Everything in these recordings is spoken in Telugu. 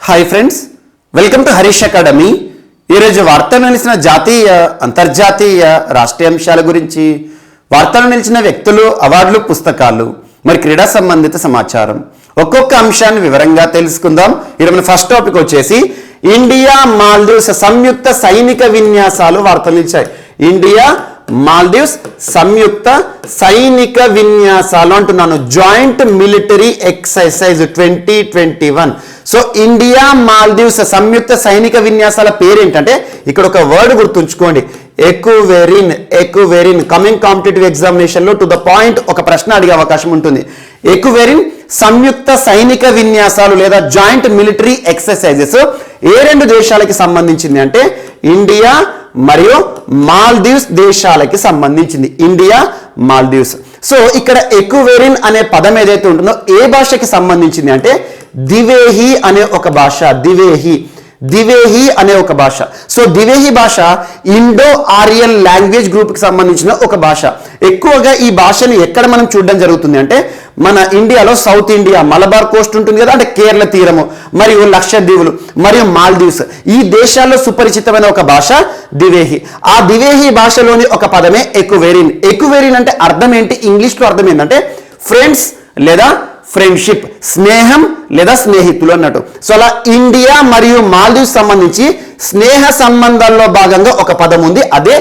Hi friends, welcome to Harish academy. ఈరోజు వార్తలు నిలిచిన జాతీయ అంతర్జాతీయ రాష్ట్రీయ అంశాల గురించి, వార్తలు నిలిచిన వ్యక్తులు, అవార్డులు, పుస్తకాలు, మరి క్రీడా సంబంధిత సమాచారం ఒక్కొక్క అంశాన్ని వివరంగా తెలుసుకుందాం. ఈరోజు ఫస్ట్ టాపిక్ వచ్చేసి ఇండియా మాల్దీవ్స్ సంయుక్త సైనిక విన్యాసాలు వార్తలు నిలిచాయి. ఇండియా మాల్దీవ్స్ సంయుక్త సైనిక విన్యాసాలు అంటున్నాను. Joint military exercise 2021. So India Maldives సంయుక్త సైనిక విన్యాసాల పేరు ఏంటంటే, ఇక్కడ ఒక వర్డ్ గుర్తుంచుకోండి, ఎకువెరిన్. కమింగ్ కాంపిటేటివ్ ఎగ్జామినేషన్ లో టు ద పాయింట్ ఒక ప్రశ్న అడిగే అవకాశం ఉంటుంది. ఎకువెరిన్ సంయుక్త సైనిక విన్యాసాలు లేదా జాయింట్ మిలిటరీ ఎక్సర్సైజెస్ ఏ రెండు దేశాలకి సంబంధించింది అంటే ఇండియా మరియు మాల్దీవ్స్ దేశాలకి సంబంధించింది. ఇండియా, మాల్దీవ్స్. సో ఇక్కడ ఎకువెరిన్ అనే పదం ఏదైతే ఉంటుందో ఏ భాషకి సంబంధించింది అంటే దివేహి అనే ఒక భాష. దివేహి అనే ఒక భాష. సో దివేహి భాష ఇండో ఆరియన్ లాంగ్వేజ్ గ్రూప్ కి సంబంధించిన ఒక భాష. ఎక్కువగా ఈ భాషని ఎక్కడ మనం చూడడం జరుగుతుంది అంటే మన ఇండియాలో సౌత్ ఇండియా, మలబార్ కోస్ట్ ఉంటుంది కదా, అంటే కేరళ తీరము, మరియు లక్షద్వీపులు, మరియు మాల్దీవ్స్, ఈ దేశాల్లో సుపరిచితమైన ఒక భాష దివేహి. ఆ దివేహి భాషలోని ఒక పదమే ఎకువెరిన్. ఎకువెరిన్ అంటే అర్థం ఏంటి, ఇంగ్లీష్ లో అర్థం ఏంటంటే ఫ్రెండ్స్ లేదా ఫ్రెండ్షిప్, స్నేహం లేదా స్నేహితులు అన్నట్టు. సో అలా ఇండియా మరియు మాల్దీవ్స్ సంబంధించి స్నేహ సంబంధాల్లో భాగంగా ఒక పదం ఉంది, అదే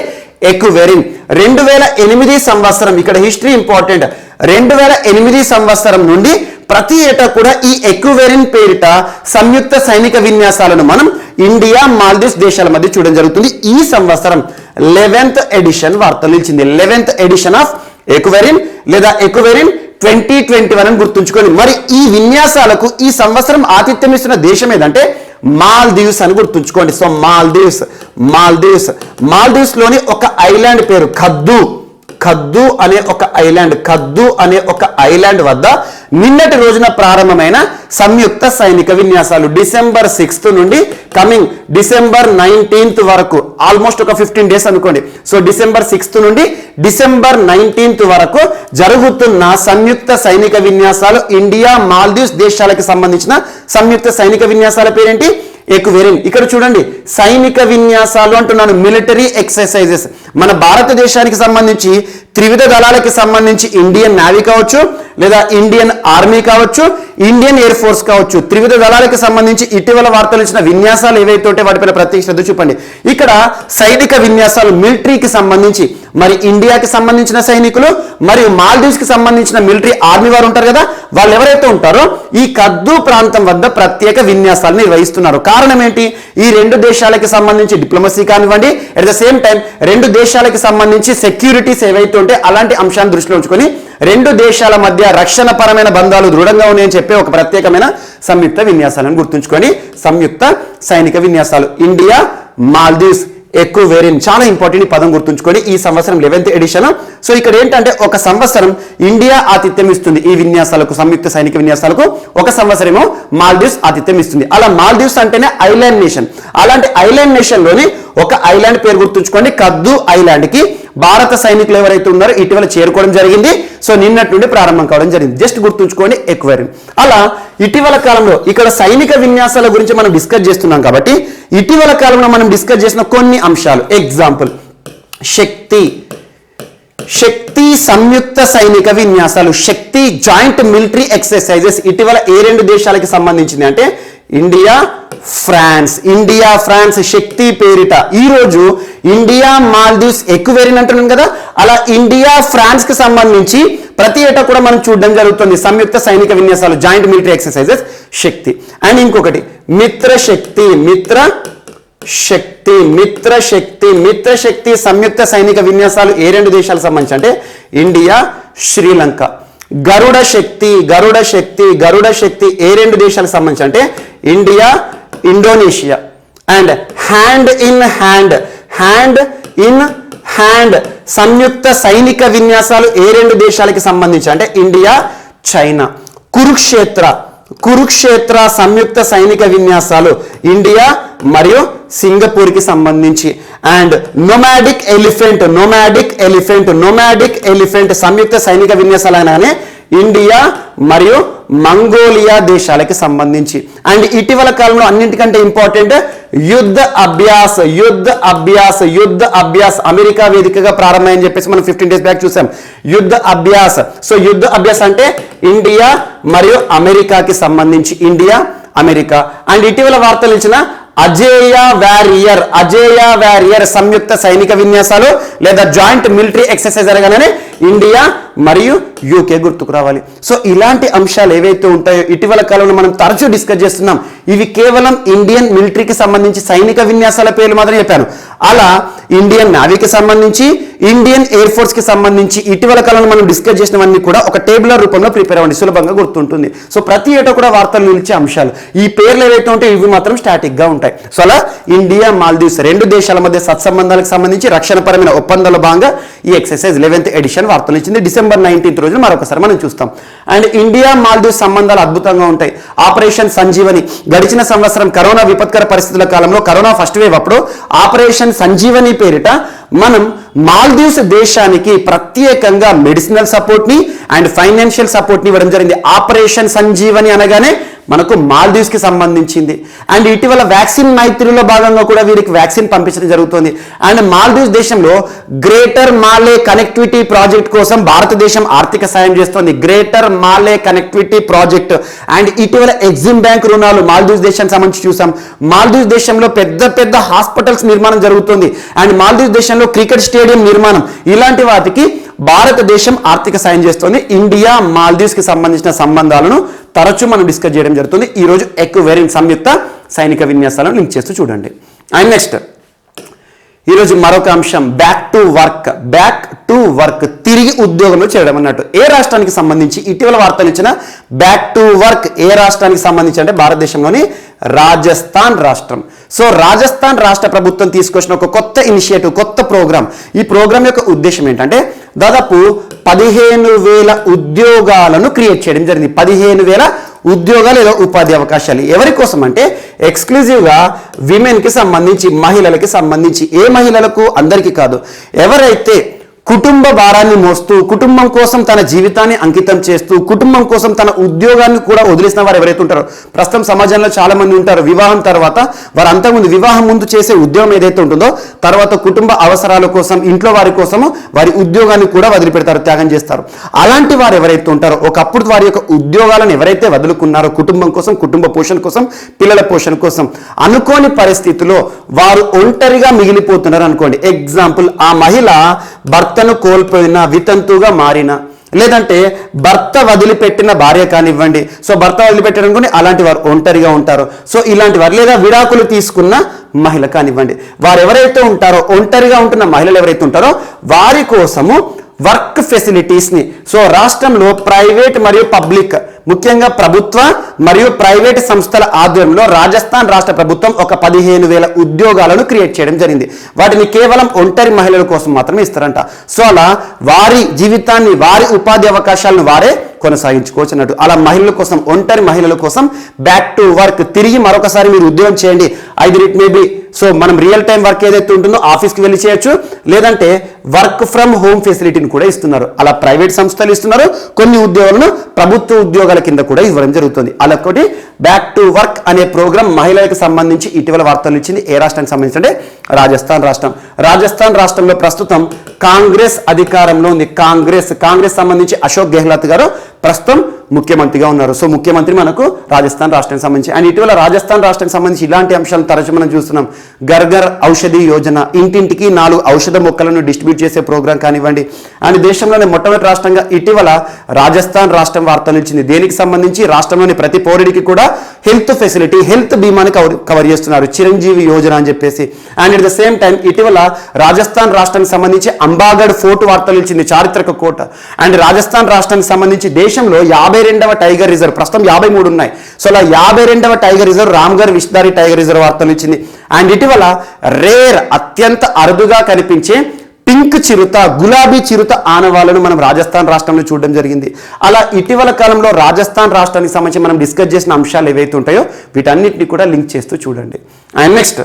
ఎకువెరిన్. 2008 సంవత్సరం, ఇక్కడ హిస్టరీ ఇంపార్టెంట్, 2008 సంవత్సరం నుండి ప్రతి ఏటా కూడా ఈ ఎకువెరిన్ పేరిట సంయుక్త సైనిక విన్యాసాలను మనం ఇండియా, మాల్దీవ్స్ దేశాల మధ్య చూడడం జరుగుతుంది. ఈ సంవత్సరం 11th ఎడిషన్ వార్తలు నిలిచింది. 11th ఎడిషన్ ఆఫ్ ఎకువెరిన్ లేదా ఎకువెరిన్ 2021 అని గుర్తుంచుకొని, మరి ఈ విన్యాసాలకు ఈ సంవత్సరం ఆతిథ్యం ఇస్తున్న దేశం ఏదంటే మాల్దీవ్స్ అని గుర్తుంచుకోండి. సో మాల్దీవ్స్ లోని ఒక ఐలాండ్ పేరు ఖద్దు అనే ఒక ఐలాండ్ వద్ద నిన్నటి రోజున ప్రారంభమైన సంయుక్త సైనిక విన్యాసాలు డిసెంబర్ 6th నుండి కమింగ్ డిసెంబర్ 19th వరకు, ఆల్మోస్ట్ ఒక 15 days అనుకోండి. సో డిసెంబర్ 6th నుండి డిసెంబర్ 19th వరకు జరుగుతున్న సంయుక్త సైనిక విన్యాసాలు ఇండియా, మాల్దీవ్స్ దేశాలకు సంబంధించిన సంయుక్త సైనిక విన్యాసాల పేరేంటి, ఎకువెరిన్. ఇక్కడ చూడండి, సైనిక విన్యాసాలు అంటున్నాను, మిలిటరీ ఎక్సర్సైజెస్. మన భారతదేశానికి సంబంధించి త్రివిధ దళాలకి సంబంధించి ఇండియన్ నేవీ కావచ్చు, లేదా ఇండియన్ ఆర్మీ కావచ్చు, ఇండియన్ ఎయిర్ ఫోర్స్ కావచ్చు, త్రివిధ దళాలకు సంబంధించి ఇటీవల వార్తలు ఇచ్చిన విన్యాసాలు ఏవైతే ఉంటే వాటిపైన ప్రత్యేక శ్రద్ధ చూపండి. ఇక్కడ సైనిక విన్యాసాలు మిలిటరీకి సంబంధించి, మరి ఇండియాకి సంబంధించిన సైనికులు మరియు మాల్దీవ్స్ కి సంబంధించిన మిలిటరీ ఆర్మీ వారు ఉంటారు కదా, వాళ్ళు ఎవరైతే ఉంటారో ఈ ఖద్దు ప్రాంతం వద్ద ప్రత్యేక విన్యాసాలు నిర్వహిస్తున్నారు. కారణం ఏంటి, ఈ రెండు దేశాలకి సంబంధించి డిప్లొమసీ కానివ్వండి, అట్ ద సేమ్ టైం రెండు దేశాలకి సంబంధించి సెక్యూరిటీస్ ఏవైతే ఉంటే అలాంటి అంశాన్ని దృష్టిలో ఉంచుకొని రెండు దేశాల మధ్య రక్షణ పరమైన బంధాలు దృఢంగా ఉన్నాయని చెప్పే ఒక ప్రత్యేకమైన సంయుక్త విన్యాసాలను గుర్తుంచుకొని సంయుక్త సైనిక విన్యాసాలు ఇండియా, మాల్దీవ్స్, ఎకువెరిన్. చాలా ఇంపార్టెంట్ ఈ పదం గుర్తుంచుకొని ఈ సంవత్సరం 11th ఎడిషన్. సో ఇక్కడ ఏంటంటే ఒక సంవత్సరం ఇండియా ఆతిథ్యం ఇస్తుంది ఈ విన్యాసాలకు, సంయుక్త సైనిక విన్యాసాలకు. ఒక సంవత్సరమేమో మాల్దీవ్స్ ఆతిథ్యం ఇస్తుంది. అలా మాల్దీవ్స్ అంటేనే ఐలాండ్ నేషన్. అలాంటి ఐలాండ్ నేషన్ లోని ఒక ఐలాండ్ పేరు గుర్తుంచుకోండి, ఖద్దు ఐలాండ్ కి భారత సైనికులు ఎవరైతే ఉన్నారో ఇటీవల చేరుకోవడం జరిగింది. సో నిన్నటి నుండి ప్రారంభం కావడం జరిగింది. జస్ట్ గుర్తుంచుకోండి ఎకువెరిన్. అలా ఇటీవల కాలంలో ఇక్కడ సైనిక విన్యాసాల గురించి మనం డిస్కస్ చేస్తున్నాం కాబట్టి ఇటీవల కాలంలో మనం డిస్కస్ చేసిన కొన్ని అంశాలు, ఎగ్జాంపుల్ శక్తి సంయుక్త సైనిక విన్యాసాలు, శక్తి జాయింట్ మిలిటరీ ఎక్సర్సైజెస్ ఇటీవల ఏ రెండు దేశాలకి సంబంధించింది అంటే ఇండియా, ఫ్రాన్స్ శక్తి పేరిట ఈ రోజు ఇండియా, మాల్దీవ్స్, ఎకువెరిన్ అంటున్నాం కదా, అలా ఇండియా, ఫ్రాన్స్ కి సంబంధించి ప్రతి ఏటా కూడా మనం చూడడం జరుగుతుంది సంయుక్త సైనిక విన్యాసాలు, joint military exercises, Shakti. And ఇంకొకటి మిత్రశక్తి సంయుక్త సైనిక విన్యాసాలు ఏ రెండు దేశాలకు సంబంధించి అంటే ఇండియా, శ్రీలంక. గరుడ శక్తి ఏ రెండు దేశాలకు సంబంధించి అంటే India, Indonesia. And hand in hand సంయుక్త సైనిక విన్యాసాలు ఏ రెండు దేశాలకి సంబంధించి అంటే ఇండియా, చైనా. కురుక్షేత్ర సంయుక్త సైనిక విన్యాసాలు ఇండియా మరియు సింగపూర్ కి సంబంధించి. అండ్ నోమాడిక్ ఎలిఫెంట్ సంయుక్త సైనిక విన్యాసాలు అనగానే ఇండియా మరియు మంగోలియా దేశాలకి సంబంధించి. అండ్ ఇటీవల కాలంలో అన్నింటికంటే ఇంపార్టెంట్ యుద్ధ అభ్యాస్ అమెరికా వేదికగా ప్రారంభమని చెప్పేసి మనం 15 days బ్యాక్ చూసాం. యుద్ధ అభ్యాస్. సో యుద్ధ అభ్యాస్ అంటే ఇండియా మరియు అమెరికాకి సంబంధించి, ఇండియా అమెరికా. అండ్ ఇటీవల వార్తలు ఇచ్చిన అజేయ వారియర్ సంయుక్త సైనిక విన్యాసాలు లేదా జాయింట్ మిలిటరీ ఎక్సర్సైజ్ అనగానే ఇండియా మరియు యూకే గుర్తుకు రావాలి. సో ఇలాంటి అంశాలు ఏవైతే ఉంటాయో ఇటీవల కాలంలో మనం తరచూ డిస్కస్ చేస్తున్నాం. ఇవి కేవలం ఇండియన్ మిలిటరీకి సంబంధించి సైనిక విన్యాసాల పేర్లు మాత్రం చెప్పాను. అలా ఇండియన్ నేవీకి సంబంధించి, ఇండియన్ ఎయిర్ ఫోర్స్ కి సంబంధించి ఇటీవల కాలంలో మనం డిస్కస్ చేసినవన్నీ కూడా ఒక టేబులర్ రూపంలో ప్రిపేర్ అవ్వండి, సులభంగా గుర్తుంటుంది. సో ప్రతి ఏటా కూడా వార్తలు నిలిచే అంశాలు. ఈ పేర్లు ఏవైతే ఉంటాయో ఇవి మాత్రం స్టాటిక్ గా ఉంటాయి. సో అలా ఇండియా మాల్దీవ్స్ రెండు దేశాల మధ్య సత్సంబంధాలకు సంబంధించి రక్షణపరమైన ఒప్పందాల భాగంగా ఈ ఎక్సర్సైజ్ 11th ఎడిషన్ వార్తలు ఇచ్చింది. December 19th రోజున మరొకసారి మనం చూస్తాం. అండ్ ఇండియా మాల్దీవ్స్ సంబంధాలు అద్భుతంగా ఉంటాయి. ఆపరేషన్ సంజీవని గడిచిన సంవత్సరం కరోనా విపత్కర పరిస్థితుల కాలంలో, కరోనా ఫస్ట్ వేవ్ అప్పుడు ఆపరేషన్ సంజీవని పేరిట మనం మాల్దీవ్స్ దేశానికి ప్రత్యేకంగా మెడిసినల్ సపోర్ట్ ని అండ్ ఫైనాన్షియల్ సపోర్ట్ ని ఇవ్వడం జరిగింది. ఆపరేషన్ సంజీవని అనగానే మనకు మాల్దీవ్స్ కి సంబంధించింది. అండ్ ఇటీవల వ్యాక్సిన్ మైత్రిలో భాగంగా కూడా వీరికి వ్యాక్సిన్ పంపించడం జరుగుతుంది. అండ్ మాల్దీవ్స్ దేశంలో గ్రేటర్ మాలే కనెక్టివిటీ ప్రాజెక్ట్ కోసం భారతదేశం ఆర్థిక సాయం చేస్తోంది. Greater Male connectivity project. And ఇటీవల ఎగ్జిమ్ బ్యాంక్ రుణాలు మాల్దీవ్స్ దేశానికి సంబంధించి చూసాం. మాల్దీవ్స్ దేశంలో పెద్ద పెద్ద హాస్పిటల్స్ నిర్మాణం జరుగుతుంది. అండ్ మాల్దీవ్స్ దేశంలో క్రికెట్ స్టేడియం నిర్మాణం, ఇలాంటి వాటికి భారతదేశం ఆర్థిక సాయం చేస్తోంది. ఇండియా మాల్దీవ్స్ కి సంబంధించిన సంబంధాలను తరచూ మనం డిస్కస్ చేయడం జరుగుతుంది. ఈ రోజు ఎక్వేరింగ్ సంయుక్త సైనిక విన్యాసాలను లింక్ చేస్తూ చూడండి. అండ్ నెక్స్ట్ ఈరోజు మరొక అంశం బ్యాక్ టు వర్క్ తిరిగి ఉద్యోగంలో చేరడం అన్నట్టు. ఏ రాష్ట్రానికి సంబంధించి ఇటీవల వార్తలు ఇచ్చిన బ్యాక్ టు వర్క్ ఏ రాష్ట్రానికి సంబంధించి అంటే భారతదేశంలోని రాజస్థాన్ రాష్ట్రం. సో రాజస్థాన్ రాష్ట్ర ప్రభుత్వం తీసుకొచ్చిన ఒక కొత్త ఇనిషియేటివ్, కొత్త ప్రోగ్రామ్. ఈ ప్రోగ్రామ్ యొక్క ఉద్దేశం ఏంటంటే దాదాపు 15,000 ఉద్యోగాలను క్రియేట్ చేయడం జరిగింది. 15,000 ఉద్యోగాలు లేదా ఉపాధి అవకాశాలు. ఎవరి కోసం అంటే ఎక్స్క్లూజివ్గా విమెన్కి సంబంధించి, మహిళలకి సంబంధించి. ఏ మహిళలకు? అందరికీ కాదు. ఎవరైతే కుటుంబ భారాన్ని మోస్తూ, కుటుంబం కోసం తన జీవితాన్ని అంకితం చేస్తూ, కుటుంబం కోసం తన ఉద్యోగాన్ని కూడా వదిలేసిన వారు ఎవరైతే ఉంటారో, ప్రస్తుతం సమాజంలో చాలా మంది ఉంటారు వివాహం తర్వాత వారు అంతకుముందు వివాహం ముందు చేసే ఉద్యోగం ఏదైతే ఉంటుందో తర్వాత కుటుంబ అవసరాల కోసం, ఇంట్లో వారి కోసము వారి ఉద్యోగాన్ని కూడా వదిలిపెడతారు, త్యాగం చేస్తారు. అలాంటి వారు ఎవరైతే ఉంటారో, ఒకప్పుడు వారి యొక్క ఉద్యోగాలను ఎవరైతే వదులుకున్నారో కుటుంబం కోసం, కుటుంబ పోషణ కోసం, పిల్లల పోషణ కోసం, అనుకోని పరిస్థితిలో వారు ఒంటరిగా మిగిలిపోతున్నారు అనుకోండి. ఎగ్జాంపుల్, ఆ మహిళ భర్తను కోల్పోయిన, వితంతుగా మారిన, లేదంటే భర్త వదిలిపెట్టిన భార్య కానివ్వండి. సో భర్త వదిలిపెట్టడం కొన్ని అలాంటి వారు ఒంటరిగా ఉంటారు. సో ఇలాంటి వారు, లేదా విడాకులు తీసుకున్న మహిళ కానివ్వండి, వారు ఎవరైతే ఉంటారో, ఒంటరిగా ఉంటున్న మహిళలు ఎవరైతే ఉంటారో వారి కోసము వర్క్ ఫెసిలిటీస్ని సో రాష్ట్రంలో ప్రైవేట్ మరియు పబ్లిక్, ముఖ్యంగా ప్రభుత్వ మరియు ప్రైవేట్ సంస్థల ఆధ్వర్యంలో రాజస్థాన్ రాష్ట్ర ప్రభుత్వం ఒక 15,000 ఉద్యోగాలను క్రియేట్ చేయడం జరిగింది. వాటిని కేవలం ఒంటరి మహిళల కోసం మాత్రమే ఇస్తారంట. సో అలా వారి జీవితాన్ని, వారి ఉపాధి అవకాశాలను వారే కొనసాగించుకోవచ్చు అన్నట్టు. అలా మహిళల కోసం, ఒంటరి మహిళల కోసం బ్యాక్ టు వర్క్, తిరిగి మరొకసారి మీరు ఉద్యోగం చేయండి. Either it may be so మనం రియల్ టైం వర్క్ ఏదైతే ఉంటుందో ఆఫీస్కి వెళ్ళి చేయొచ్చు, లేదంటే వర్క్ ఫ్రమ్ హోమ్ ఫెసిలిటీని కూడా ఇస్తున్నారు. అలా ప్రైవేట్ సంస్థలు ఇస్తున్నారు, కొన్ని ఉద్యోగాలను ప్రభుత్వ ఉద్యోగాల కింద కూడా ఇవ్వడం జరుగుతుంది. అలా ఒకటి బ్యాక్ టు వర్క్ అనే ప్రోగ్రామ్ మహిళలకు సంబంధించి ఇటీవల వార్తలు ఇచ్చింది. ఏ రాష్ట్రానికి సంబంధించి అంటే రాజస్థాన్ రాష్ట్రం. రాజస్థాన్ రాష్ట్రంలో ప్రస్తుతం కాంగ్రెస్ అధికారంలో ఉంది. కాంగ్రెస్ సంబంధించి అశోక్ గెహ్లాట్ గారు ప్రస్తుతం ముఖ్యమంత్రిగా ఉన్నారు. సో ముఖ్యమంత్రి మనకు రాజస్థాన్ రాష్ట్రానికి సంబంధించి. అండ్ ఇటీవల రాజస్థాన్ రాష్ట్రానికి సంబంధించి ఇలాంటి అంశాలను తరచు మనం చూస్తున్నాం. గర్గర్ ఔషధి యోజన, ఇంటింటికి 4 ఔషధ మొక్కలను డిస్ట్రిబ్యూట్ చేసే ప్రోగ్రాం కానివ్వండి. అండ్ దేశంలోనే మొట్టమొదటి రాష్ట్రంగా ఇటీవల రాజస్థాన్ రాష్ట్రం వార్తలు ఇచ్చింది. దేనికి సంబంధించి? రాష్ట్రంలోని ప్రతి పౌరుడికి కూడా హెల్త్ ఫెసిలిటీ, హెల్త్ బీమాని కవర్ చేస్తున్నారు, చిరంజీవి యోజన అని చెప్పేసి. And at the same time ఇటీవల రాజస్థాన్ రాష్ట్రానికి సంబంధించి అంబాగఢ్ ఫోర్ట్ వార్తలు ఇచ్చింది, చారిత్రక కోట. అండ్ రాజస్థాన్ రాష్ట్రానికి సంబంధించి దేశంలో 52వ టైగర్ రిజర్వ్, ప్రస్తుతం 53 ఉన్నాయి. సో అలా 52వ tiger reserve Ramgarh Vishdhari tiger reserve వార్తలు ఇచ్చింది. అండ్ ఇటీవల రేర్, అత్యంత అరుదుగా కనిపించే పింక్ చిరుత, గులాబీ చిరుత ఆనవాళ్లను మనం రాజస్థాన్ రాష్ట్రంలో చూడడం జరిగింది. అలా ఇటీవల కాలంలో రాజస్థాన్ రాష్ట్రానికి సంబంధించి మనం డిస్కస్ చేసిన అంశాలు ఏవైతే ఉంటాయో వీటన్నిటిని కూడా లింక్ చేస్తూ చూడండి. అండ్ నెక్స్ట్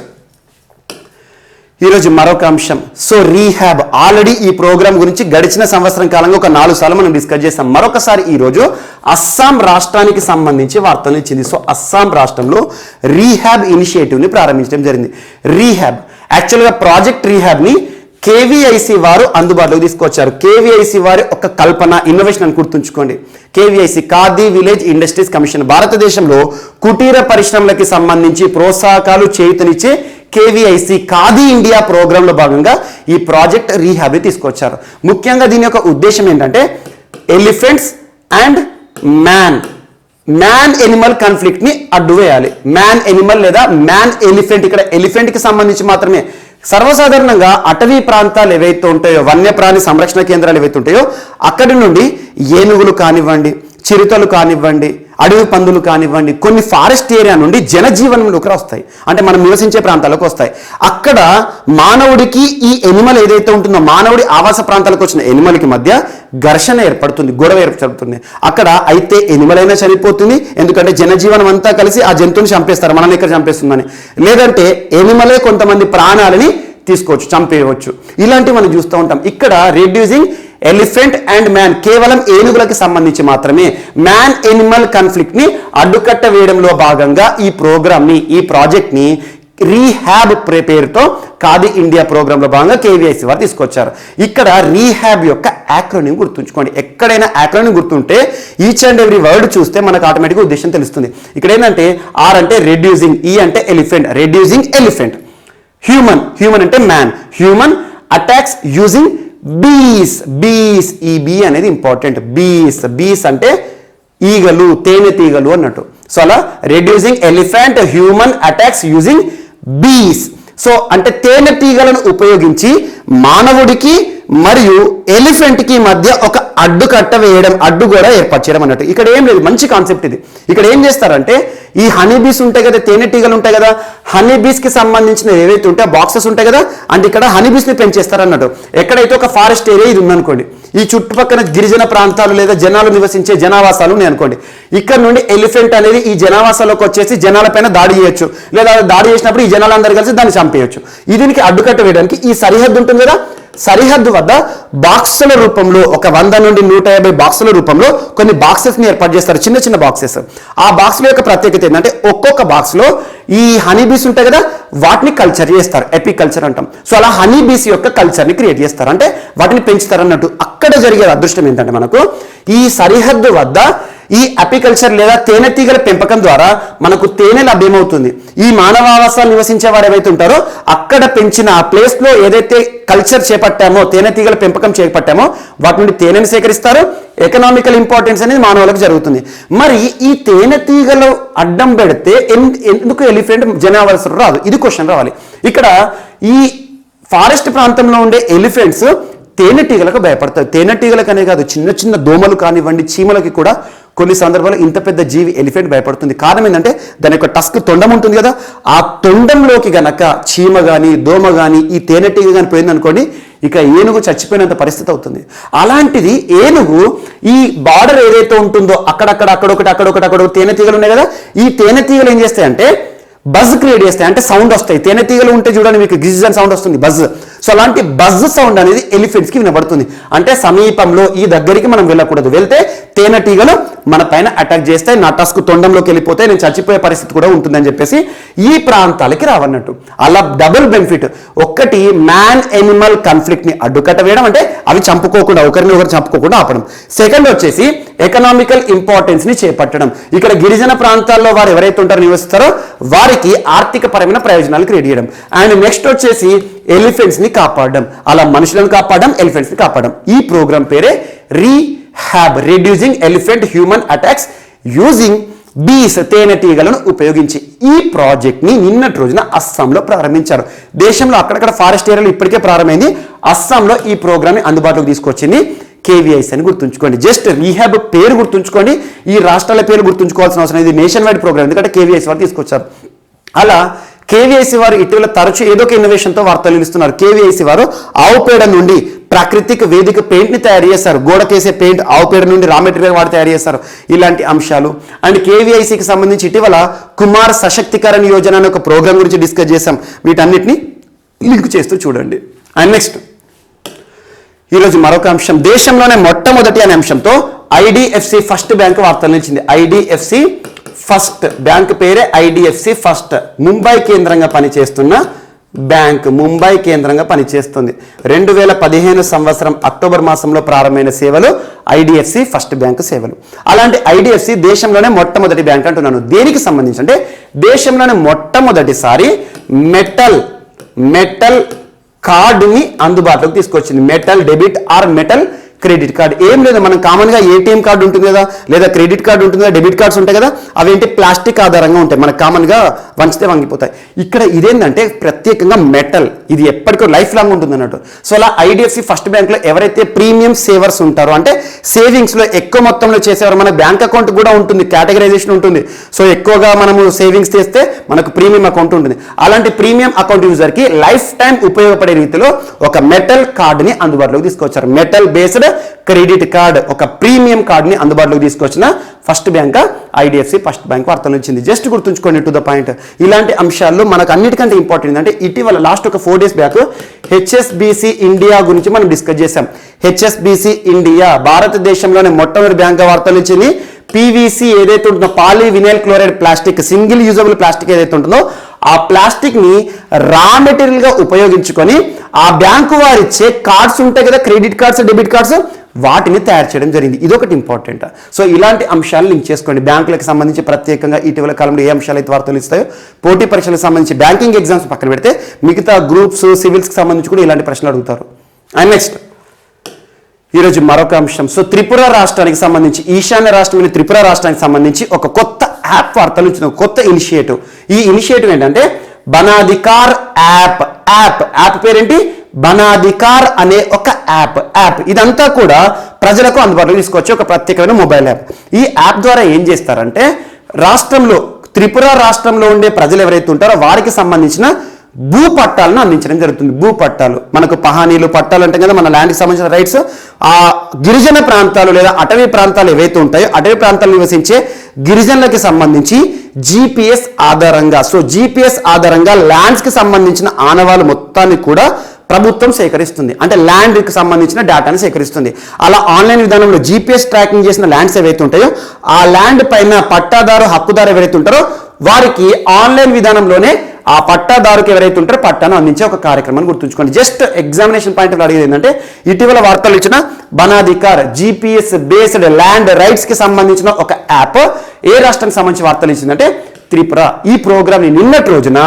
ఈరోజు మరొక అంశం. సో రీహాబ్ ఆల్రెడీ ఈ ప్రోగ్రామ్ గురించి గడిచిన సంవత్సరం కాలంగా ఒక 4 సార్లు మనం డిస్కస్ చేస్తాం. మరొకసారి ఈరోజు అస్సాం రాష్ట్రానికి సంబంధించి వార్తలు ఇచ్చింది. సో అస్సాం రాష్ట్రంలో రీహాబ్ ఇనిషియేటివ్ని ప్రారంభించడం జరిగింది. రీహాబ్ యాక్చువల్గా ప్రాజెక్ట్ రీహాబ్ని కేవీఐసి వారు అందుబాటులోకి తీసుకొచ్చారు. కేవీఐసి వారి ఒక కల్పన, ఇన్నోవేషన్ అని గుర్తుంచుకోండి. KVIC khadi village industries commission భారతదేశంలో కుటీర పరిశ్రమలకి సంబంధించి ప్రోత్సాహకాలు చేయుతనిచ్చే కేవీఐసి ఖాదీ ఇండియా ప్రోగ్రాంలో భాగంగా ఈ ప్రాజెక్ట్ రీహాబ్ తీసుకొచ్చారు. ముఖ్యంగా దీని యొక్క ఉద్దేశం ఏంటంటే elephants and man Animal conflict ని అడ్డువేయాలి. మ్యాన్ ఎనిమల్ లేదా మ్యాన్ ఎలిఫెంట్, ఇక్కడ ఎలిఫెంట్ కి సంబంధించి మాత్రమే. సర్వసాధారణంగా అటవీ ప్రాంతాలు ఏవైతే ఉంటాయో, వన్యప్రాణి సంరక్షణ కేంద్రాలు ఏవైతే ఉంటాయో అక్కడి నుండి ఏనుగులు కానివ్వండి, చిరుతలు కానివ్వండి, అడవి పందులు కానివ్వండి, కొన్ని ఫారెస్ట్ ఏరియా నుండి జనజీవనంలోకి వస్తాయి, అంటే మనం నివసించే ప్రాంతాలకు వస్తాయి. అక్కడ మానవుడికి ఈ ఎనిమల్ ఏదైతే ఉంటుందో, మానవుడి ఆవాస ప్రాంతాలకు వచ్చిన ఎనిమల్కి మధ్య ఘర్షణ ఏర్పడుతుంది, గొడవ ఏర్పడుతుంది. అక్కడ అయితే ఎనిమల్ అయినా చనిపోతుంది, ఎందుకంటే జనజీవనం అంతా కలిసి ఆ జంతువుని చంపేస్తారు, మనల్ని ఇక్కడ చంపేస్తుందని. లేదంటే ఎనిమలే కొంతమంది ప్రాణాలని తీసుకోవచ్చు, చంపేయవచ్చు. ఇలాంటివి మనం చూస్తూ ఉంటాం. ఇక్కడ రెడ్యూసింగ్ ఎలిఫెంట్ అండ్ మ్యాన్ కేవలం ఏనుగులకి సంబంధించి మాత్రమే మ్యాన్ ఎనిమల్ కాన్ఫ్లిక్ట్ ని అడ్డుకట్ట వేయడంలో భాగంగా ఈ ప్రోగ్రామ్ ని, ఈ ప్రాజెక్ట్ ని రీహాబ్ పేరుతో ఖాదీ ఇండియా ప్రోగ్రామ్ లో భాగంగా కేవీఐసి వారు తీసుకొచ్చారు. ఇక్కడ రీహాబ్ యొక్క యాక్రోనిమ్ గుర్తుంచుకోండి. ఎక్కడైనా యాక్రోనిమ్ గుర్తుంటే ఈచ్ అండ్ ఎవ్రీ వర్డ్ చూస్తే మనకు ఆటోమేటిక్గా ఉద్దేశం తెలుస్తుంది. ఇక్కడ ఏంటంటే ఆర్ అంటే రెడ్యూసింగ్, ఈ అంటే ఎలిఫెంట్, రెడ్యూసింగ్ ఎలిఫెంట్. హ్యూమన్ అంటే మ్యాన్, హ్యూమన్ అటాక్స్ యూజింగ్ బీస్. ఈ బీ అనేది ఇంపార్టెంట్. బీస్ అంటే ఈగలు, తేనెటీగలు అన్నట్టు. సో అలా reducing elephant human attacks using బీస్. సో అంటే తేనెటీగలను ఉపయోగించి మానవుడికి మరియు ఎలిఫెంట్ కి మధ్య ఒక అడ్డుకట్ట వేయడం, అడ్డుగోడ ఏర్పాటు చేయడం అన్నట్టు. ఇక్కడ ఏం లేదు, మంచి కాన్సెప్ట్ ఇది. ఇక్కడ ఏం చేస్తారంటే ఈ హనీ బీస్ ఉంటాయి కదా, తేనెటీగలు ఉంటాయి కదా, హనీ బీస్ కి సంబంధించిన ఏవైతే ఉంటాయో బాక్సెస్ ఉంటాయి కదా, అంటే ఇక్కడ హనీ బీస్ ని పెంచేస్తారు అన్నట్టు. ఎక్కడైతే ఒక ఫారెస్ట్ ఏరియా ఇది ఉందనుకోండి, ఈ చుట్టుపక్కల గిరిజన ప్రాంతాలు లేదా జనాలు నివసించే జనావాసాలు ఉన్నాయి అనుకోండి, ఇక్కడ నుండి ఎలిఫెంట్ అనేది ఈ జనావాసాలకు వచ్చేసి జనాలపైన దాడి చేయొచ్చు, లేదా దాడి చేసినప్పుడు ఈ జనాలందరూ కలిసి దాన్ని చంపేయచ్చు. దీనికి అడ్డుకట్ట వేయడానికి ఈ సరిహద్దు ఉంటుంది కదా, సరిహద్దు వద్ద బాక్సుల రూపంలో ఒక 100 నుండి 150 బాక్సుల రూపంలో కొన్ని బాక్సెస్ ని ఏర్పాటు చేస్తారు, చిన్న చిన్న బాక్సెస్. ఆ బాక్సుల యొక్క ప్రత్యేకత ఏంటంటే ఒక్కొక్క బాక్స్ లో ఈ హనీ బీస్ ఉంటాయి కదా, వాటిని కల్చర్ చేస్తారు, ఎపికల్చర్ అంటాం. సో అలా హనీ బీస్ యొక్క కల్చర్ ని క్రియేట్ చేస్తారు, అంటే వాటిని పెంచుతారు అన్నట్టు. అక్కడ జరిగే అదృష్టం ఏంటంటే మనకు ఈ సరిహద్దు వద్ద ఈ అపికల్చర్ లేదా తేనెటీగల పెంపకం ద్వారా మనకు తేనె లభ్యమవుతుంది. ఈ మానవావాసాలు నివసించే వారు ఏవైతే ఉంటారో అక్కడ పెంచిన ఆ ప్లేస్ లో ఏదైతే కల్చర్ చేపట్టామో, తేనెటీగల పెంపకం చేపట్టామో వాటి నుండి తేనెని సేకరిస్తారు. ఎకనామికల్ ఇంపార్టెన్స్ అనేది మానవులకు జరుగుతుంది. మరి ఈ తేనెటీగలు అడ్డం పెడితే ఎందుకు ఎలిఫెంట్ జనావాసాలు రాదు? ఇది క్వశ్చన్ రావాలి. ఇక్కడ ఈ ఫారెస్ట్ ప్రాంతంలో ఉండే ఎలిఫెంట్స్ తేనెటీగలకు భయపడతాయి. తేనెటీగలకనే కాదు, చిన్న చిన్న దోమలు కానివ్వండి, చీమలకి కూడా కొన్ని సందర్భాల్లో ఇంత పెద్ద జీవి ఎలిఫెంట్ భయపడుతుంది. కారణం ఏంటంటే దాని యొక్క టస్క్, తొండం ఉంటుంది కదా, ఆ తొండంలోకి గనక చీమ కానీ దోమ కానీ ఈ తేనెటీగ కానీ పోయిందనుకోండి, ఇక ఏనుగు చచ్చిపోయినంత పరిస్థితి అవుతుంది. అలాంటిది ఏనుగు ఈ బార్డర్ ఏదైతే ఉంటుందో అక్కడొకటి తేనెటీగలు ఉన్నాయి కదా, ఈ తేనెటీగలు ఏం చేస్తాయంటే బజ్ క్రియేట్ చేస్తాయి, అంటే సౌండ్ వస్తాయి. తేనెటీగలు ఉంటే చూడండి మీకు గిజ్ అని సౌండ్ వస్తుంది, బజ్. సో అలాంటి బజ్ సౌండ్ అనేది ఎలిఫెంట్స్కి వినబడుతుంది. అంటే సమీపంలో ఈ దగ్గరికి మనం వెళ్ళకూడదు, వెళ్తే తేనెటీగలు మన పైన అటాక్ చేస్తాయి, నా టస్క్ తొండంలోకి వెళ్ళిపోతే నేను చచ్చిపోయే పరిస్థితి కూడా ఉంటుందని చెప్పేసి ఈ ప్రాంతాలకి రావన్నట్టు. అలా డబుల్ బెనిఫిట్. ఒక్కటి మ్యాన్ ఎనిమల్ కాన్ఫ్లిక్ట్ ని అడ్డుకట్ట వేయడం, అంటే అవి చంపుకోకుండా, ఒకరిని ఒకరు చంపుకోకుండా ఆపడం. సెకండ్ వచ్చేసి ఎకనామికల్ ఇంపార్టెన్స్ ని చేపట్టడం. ఇక్కడ గిరిజన ప్రాంతాల్లో వారు ఎవరైతే ఉంటారో నివసిస్తారో వారికి ఆర్థిక పరమైన ప్రయోజనాలు క్రియేట్ చేయడం. అండ్ నెక్స్ట్ వచ్చేసి ఎలిఫెంట్స్ ని కాపాడడం. అలా మనుషులను కాపాడడం, ఎలిఫెంట్స్ ని కాపాడడం. ఈ ప్రోగ్రామ్ పేరే rehab, reducing elephant human attacks using బీస్, తేనెటీగలను ఉపయోగించి. ఈ ప్రాజెక్ట్ ని నిన్నటి రోజున అస్సాంలో ప్రారంభించారు. దేశంలో అక్కడక్కడ ఫారెస్ట్ ఏరియాలో ఇప్పటికే ప్రారంభమైంది. అస్సాంలో ఈ ప్రోగ్రామ్ ని అందుబాటులోకి తీసుకొచ్చింది కేవీఐసి అని గుర్తుంచుకోండి. జస్ట్ రీహాబ్ పేరు గుర్తుంచుకోండి, ఈ రాష్ట్రాల పేరు గుర్తుంచుకోవాల్సిన అవసరం. ఇది నేషన్ వైడ్ ప్రోగ్రామ్, ఎందుకంటే కేవీఐసి వారు తీసుకొచ్చారు. అలా కేవీఐసి వారు ఇటీవల తరచూ ఏదో ఒక ఇన్నోవేషన్తో వార్తలు ఇస్తున్నారు. కేవీఐసి వారు ఆవు పేడ నుండి ప్రాకృతిక వేదిక పెయింట్ ని తయారు చేస్తారు. గోడకేసే పెయింట్ ఆవు పేడ నుండి రా మెటీరియల్ వాడు తయారు చేస్తారు. ఇలాంటి అంశాలు. అండ్ కేవీఐసికి సంబంధించి ఇటీవల కుమార్ సశక్తికరణ యోజన అనే ఒక ప్రోగ్రామ్ గురించి డిస్కస్ చేశాం. వీటన్నిటిని లింక్ చేస్తూ చూడండి. అండ్ నెక్స్ట్ ఈరోజు మరొక అంశం, దేశంలోనే మొట్టమొదటి అనే అంశంతో ఐడిఎఫ్సి ఫస్ట్ బ్యాంక్ వార్తలు నిలిచింది. ఐడిఎఫ్సి ఫస్ట్ బ్యాంక్ పేరే ఐడిఎఫ్సి ఫస్ట్, ముంబై కేంద్రంగా పనిచేస్తున్న బ్యాంక్, ముంబై కేంద్రంగా పనిచేస్తుంది. 2015 సంవత్సరం అక్టోబర్ మాసంలో ప్రారంభమైన సేవలు ఐడిఎఫ్సి ఫస్ట్ బ్యాంక్ సేవలు. అలాంటి ఐడిఎఫ్సి దేశంలోనే మొట్టమొదటి బ్యాంక్ అంటున్నాను. దేనికి సంబంధించి అంటే దేశంలోనే మొట్టమొదటిసారి మెటల్ కార్డుని అందుబాటులోకి తీసుకొచ్చింది. Metal debit or metal credit card. ఏం లేదు, మనం కామన్గా ఏటీఎం కార్డు ఉంటుంది కదా, లేదా క్రెడిట్ కార్డు ఉంటుంది కదా, డెబిట్ కార్డ్స్ ఉంటాయి కదా, అవేంటి ప్లాస్టిక్ ఆధారంగా ఉంటాయి, మనకు కామన్గా వంచితే వంగిపోతాయి. ఇక్కడ ఇదేంటంటే ప్రత్యేకంగా మెటల్, ఇది ఎప్పటికో లైఫ్ లాంగ్ ఉంటుంది అన్నట్టు. సో అలా ఐడిఎఫ్సి ఫస్ట్ బ్యాంక్లో ఎవరైతే ప్రీమియం సేవర్స్ ఉంటారో, అంటే సేవింగ్స్లో ఎక్కువ మొత్తంలో చేసేవారు, మన బ్యాంక్ అకౌంట్ కూడా ఉంటుంది, కేటగరైజేషన్ ఉంటుంది. సో ఎక్కువగా మనము సేవింగ్స్ చేస్తే మనకు ప్రీమియం అకౌంట్ ఉంటుంది. అలాంటి ప్రీమియం అకౌంట్ యూజర్కి లైఫ్ టైం ఉపయోగపడే రీతిలో ఒక మెటల్ కార్డుని అందుబాటులోకి తీసుకొచ్చారు. మెటల్ బేస్డ్ క్రెడిట్ కార్డ్, ఒక ప్రీమియం కార్డుని అందుబాటులోకి తీసుకొచ్చిన first bank IDFC first bank వార్తలు వచ్చింది. జస్ట్ గుర్తుంచుకోండి, టు ద పాయింట్. ఇలాంటి అంశాల్లో మనకు అన్నిటికంటే ఇంపార్టెంట్ అంటే ఇటీవల లాస్ట్ ఒక 4 days బ్యాక్ హెచ్ఎస్బిసి ఇండియా గురించి మనం డిస్కస్ చేసాం. హెచ్ఎస్బిసి ఇండియా భారతదేశంలోనే మొట్టమొదటి బ్యాంక్ వార్తలు ఇచ్చింది. పీవీసీ ఏదైతే ఉంటుందో, poly vinyl chloride plastic, single usable plastic ఏదైతే ఉంటుందో ఆ ప్లాస్టిక్ ని రా మెటీరియల్ గా ఉపయోగించుకొని ఆ బ్యాంకు వారు ఇచ్చే కార్డ్స్ ఉంటాయి కదా, క్రెడిట్ కార్డ్స్, డెబిట్ కార్డ్స్, వాటిని తయారు చేయడం జరిగింది. ఇదొకటి ఇంపార్టెంట్. సో ఇలాంటి అంశాలు లింక్ చేసుకోండి. బ్యాంకులకు సంబంధించి ప్రత్యేకంగా ఇటీవల కాలంలో ఏ అంశాలు అయితే వార్తలు ఇస్తాయో, పోటీ పరీక్షలకు సంబంధించి బ్యాంకింగ్ ఎగ్జామ్స్ పక్కన పెడితే మిగతా గ్రూప్స్, సివిల్స్కి సంబంధించి కూడా ఇలాంటి ప్రశ్నలు అడుగుతారు. అండ్ నెక్స్ట్ ఈరోజు మరొక అంశం, సో త్రిపుర రాష్ట్రానికి సంబంధించి, ఈశాన్య రాష్ట్రమైన త్రిపుర రాష్ట్రానికి సంబంధించి ఒక కొత్త యాప్ వార్తలు ఇచ్చిన కొత్త ఇనిషియేటివ్. ఈ ఇనిషియేటివ్ ఏంటంటే బనాధికార్ యాప్. యాప్ పేరేంటి? బనాధికార్ అనే ఒక యాప్. ఇదంతా కూడా ప్రజలకు అందుబాటులో తీసుకొచ్చే ఒక ప్రత్యేకమైన మొబైల్ యాప్. ఈ యాప్ ద్వారా ఏం చేస్తారంటే రాష్ట్రంలో, త్రిపుర రాష్ట్రంలో ఉండే ప్రజలు ఎవరైతే ఉంటారో వారికి సంబంధించిన భూ పట్టాలను అందించడం జరుగుతుంది. భూ పట్టాలు, మనకు పహానీలు, పట్టాలు అంటే కదా మన ల్యాండ్కి సంబంధించిన రైట్స్. ఆ గిరిజన ప్రాంతాలు లేదా అటవీ ప్రాంతాలు ఏవైతే ఉంటాయో, అటవీ ప్రాంతాలు నివసించే గిరిజనులకి సంబంధించి జీపీఎస్ ఆధారంగా, సో జీపీఎస్ ఆధారంగా ల్యాండ్స్కి సంబంధించిన ఆనవాళ్ళు మొత్తాన్ని కూడా ప్రభుత్వం సేకరిస్తుంది. అంటే ల్యాండ్కి సంబంధించిన డేటాను సేకరిస్తుంది. అలా ఆన్లైన్ విధానంలో జీపీఎస్ ట్రాకింగ్ చేసిన ల్యాండ్స్ ఏవైతే ఉంటాయో ఆ ల్యాండ్ పైన పట్టాదారు, హక్కుదారు ఎవరైతే ఉంటారో వారికి ఆన్లైన్ విధానంలోనే ఆ పట్టాదారుకి ఎవరైతే ఉంటారో పట్టాను అందించే ఒక కార్యక్రమాన్ని గుర్తుంచుకోండి. జస్ట్ ఎగ్జామినేషన్ పాయింట్ ఆఫ్ అడిగేది ఏంటంటే ఇటీవల వార్తలు ఇచ్చిన బనాధికార్ జీపీఎస్ బేస్డ్ ల్యాండ్ రైట్స్ కి సంబంధించిన ఒక యాప్ ఏ రాష్ట్రానికి సంబంధించి వార్తలు ఇచ్చిందంటే త్రిపుర. ఈ ప్రోగ్రామ్ ని నిన్నటి రోజున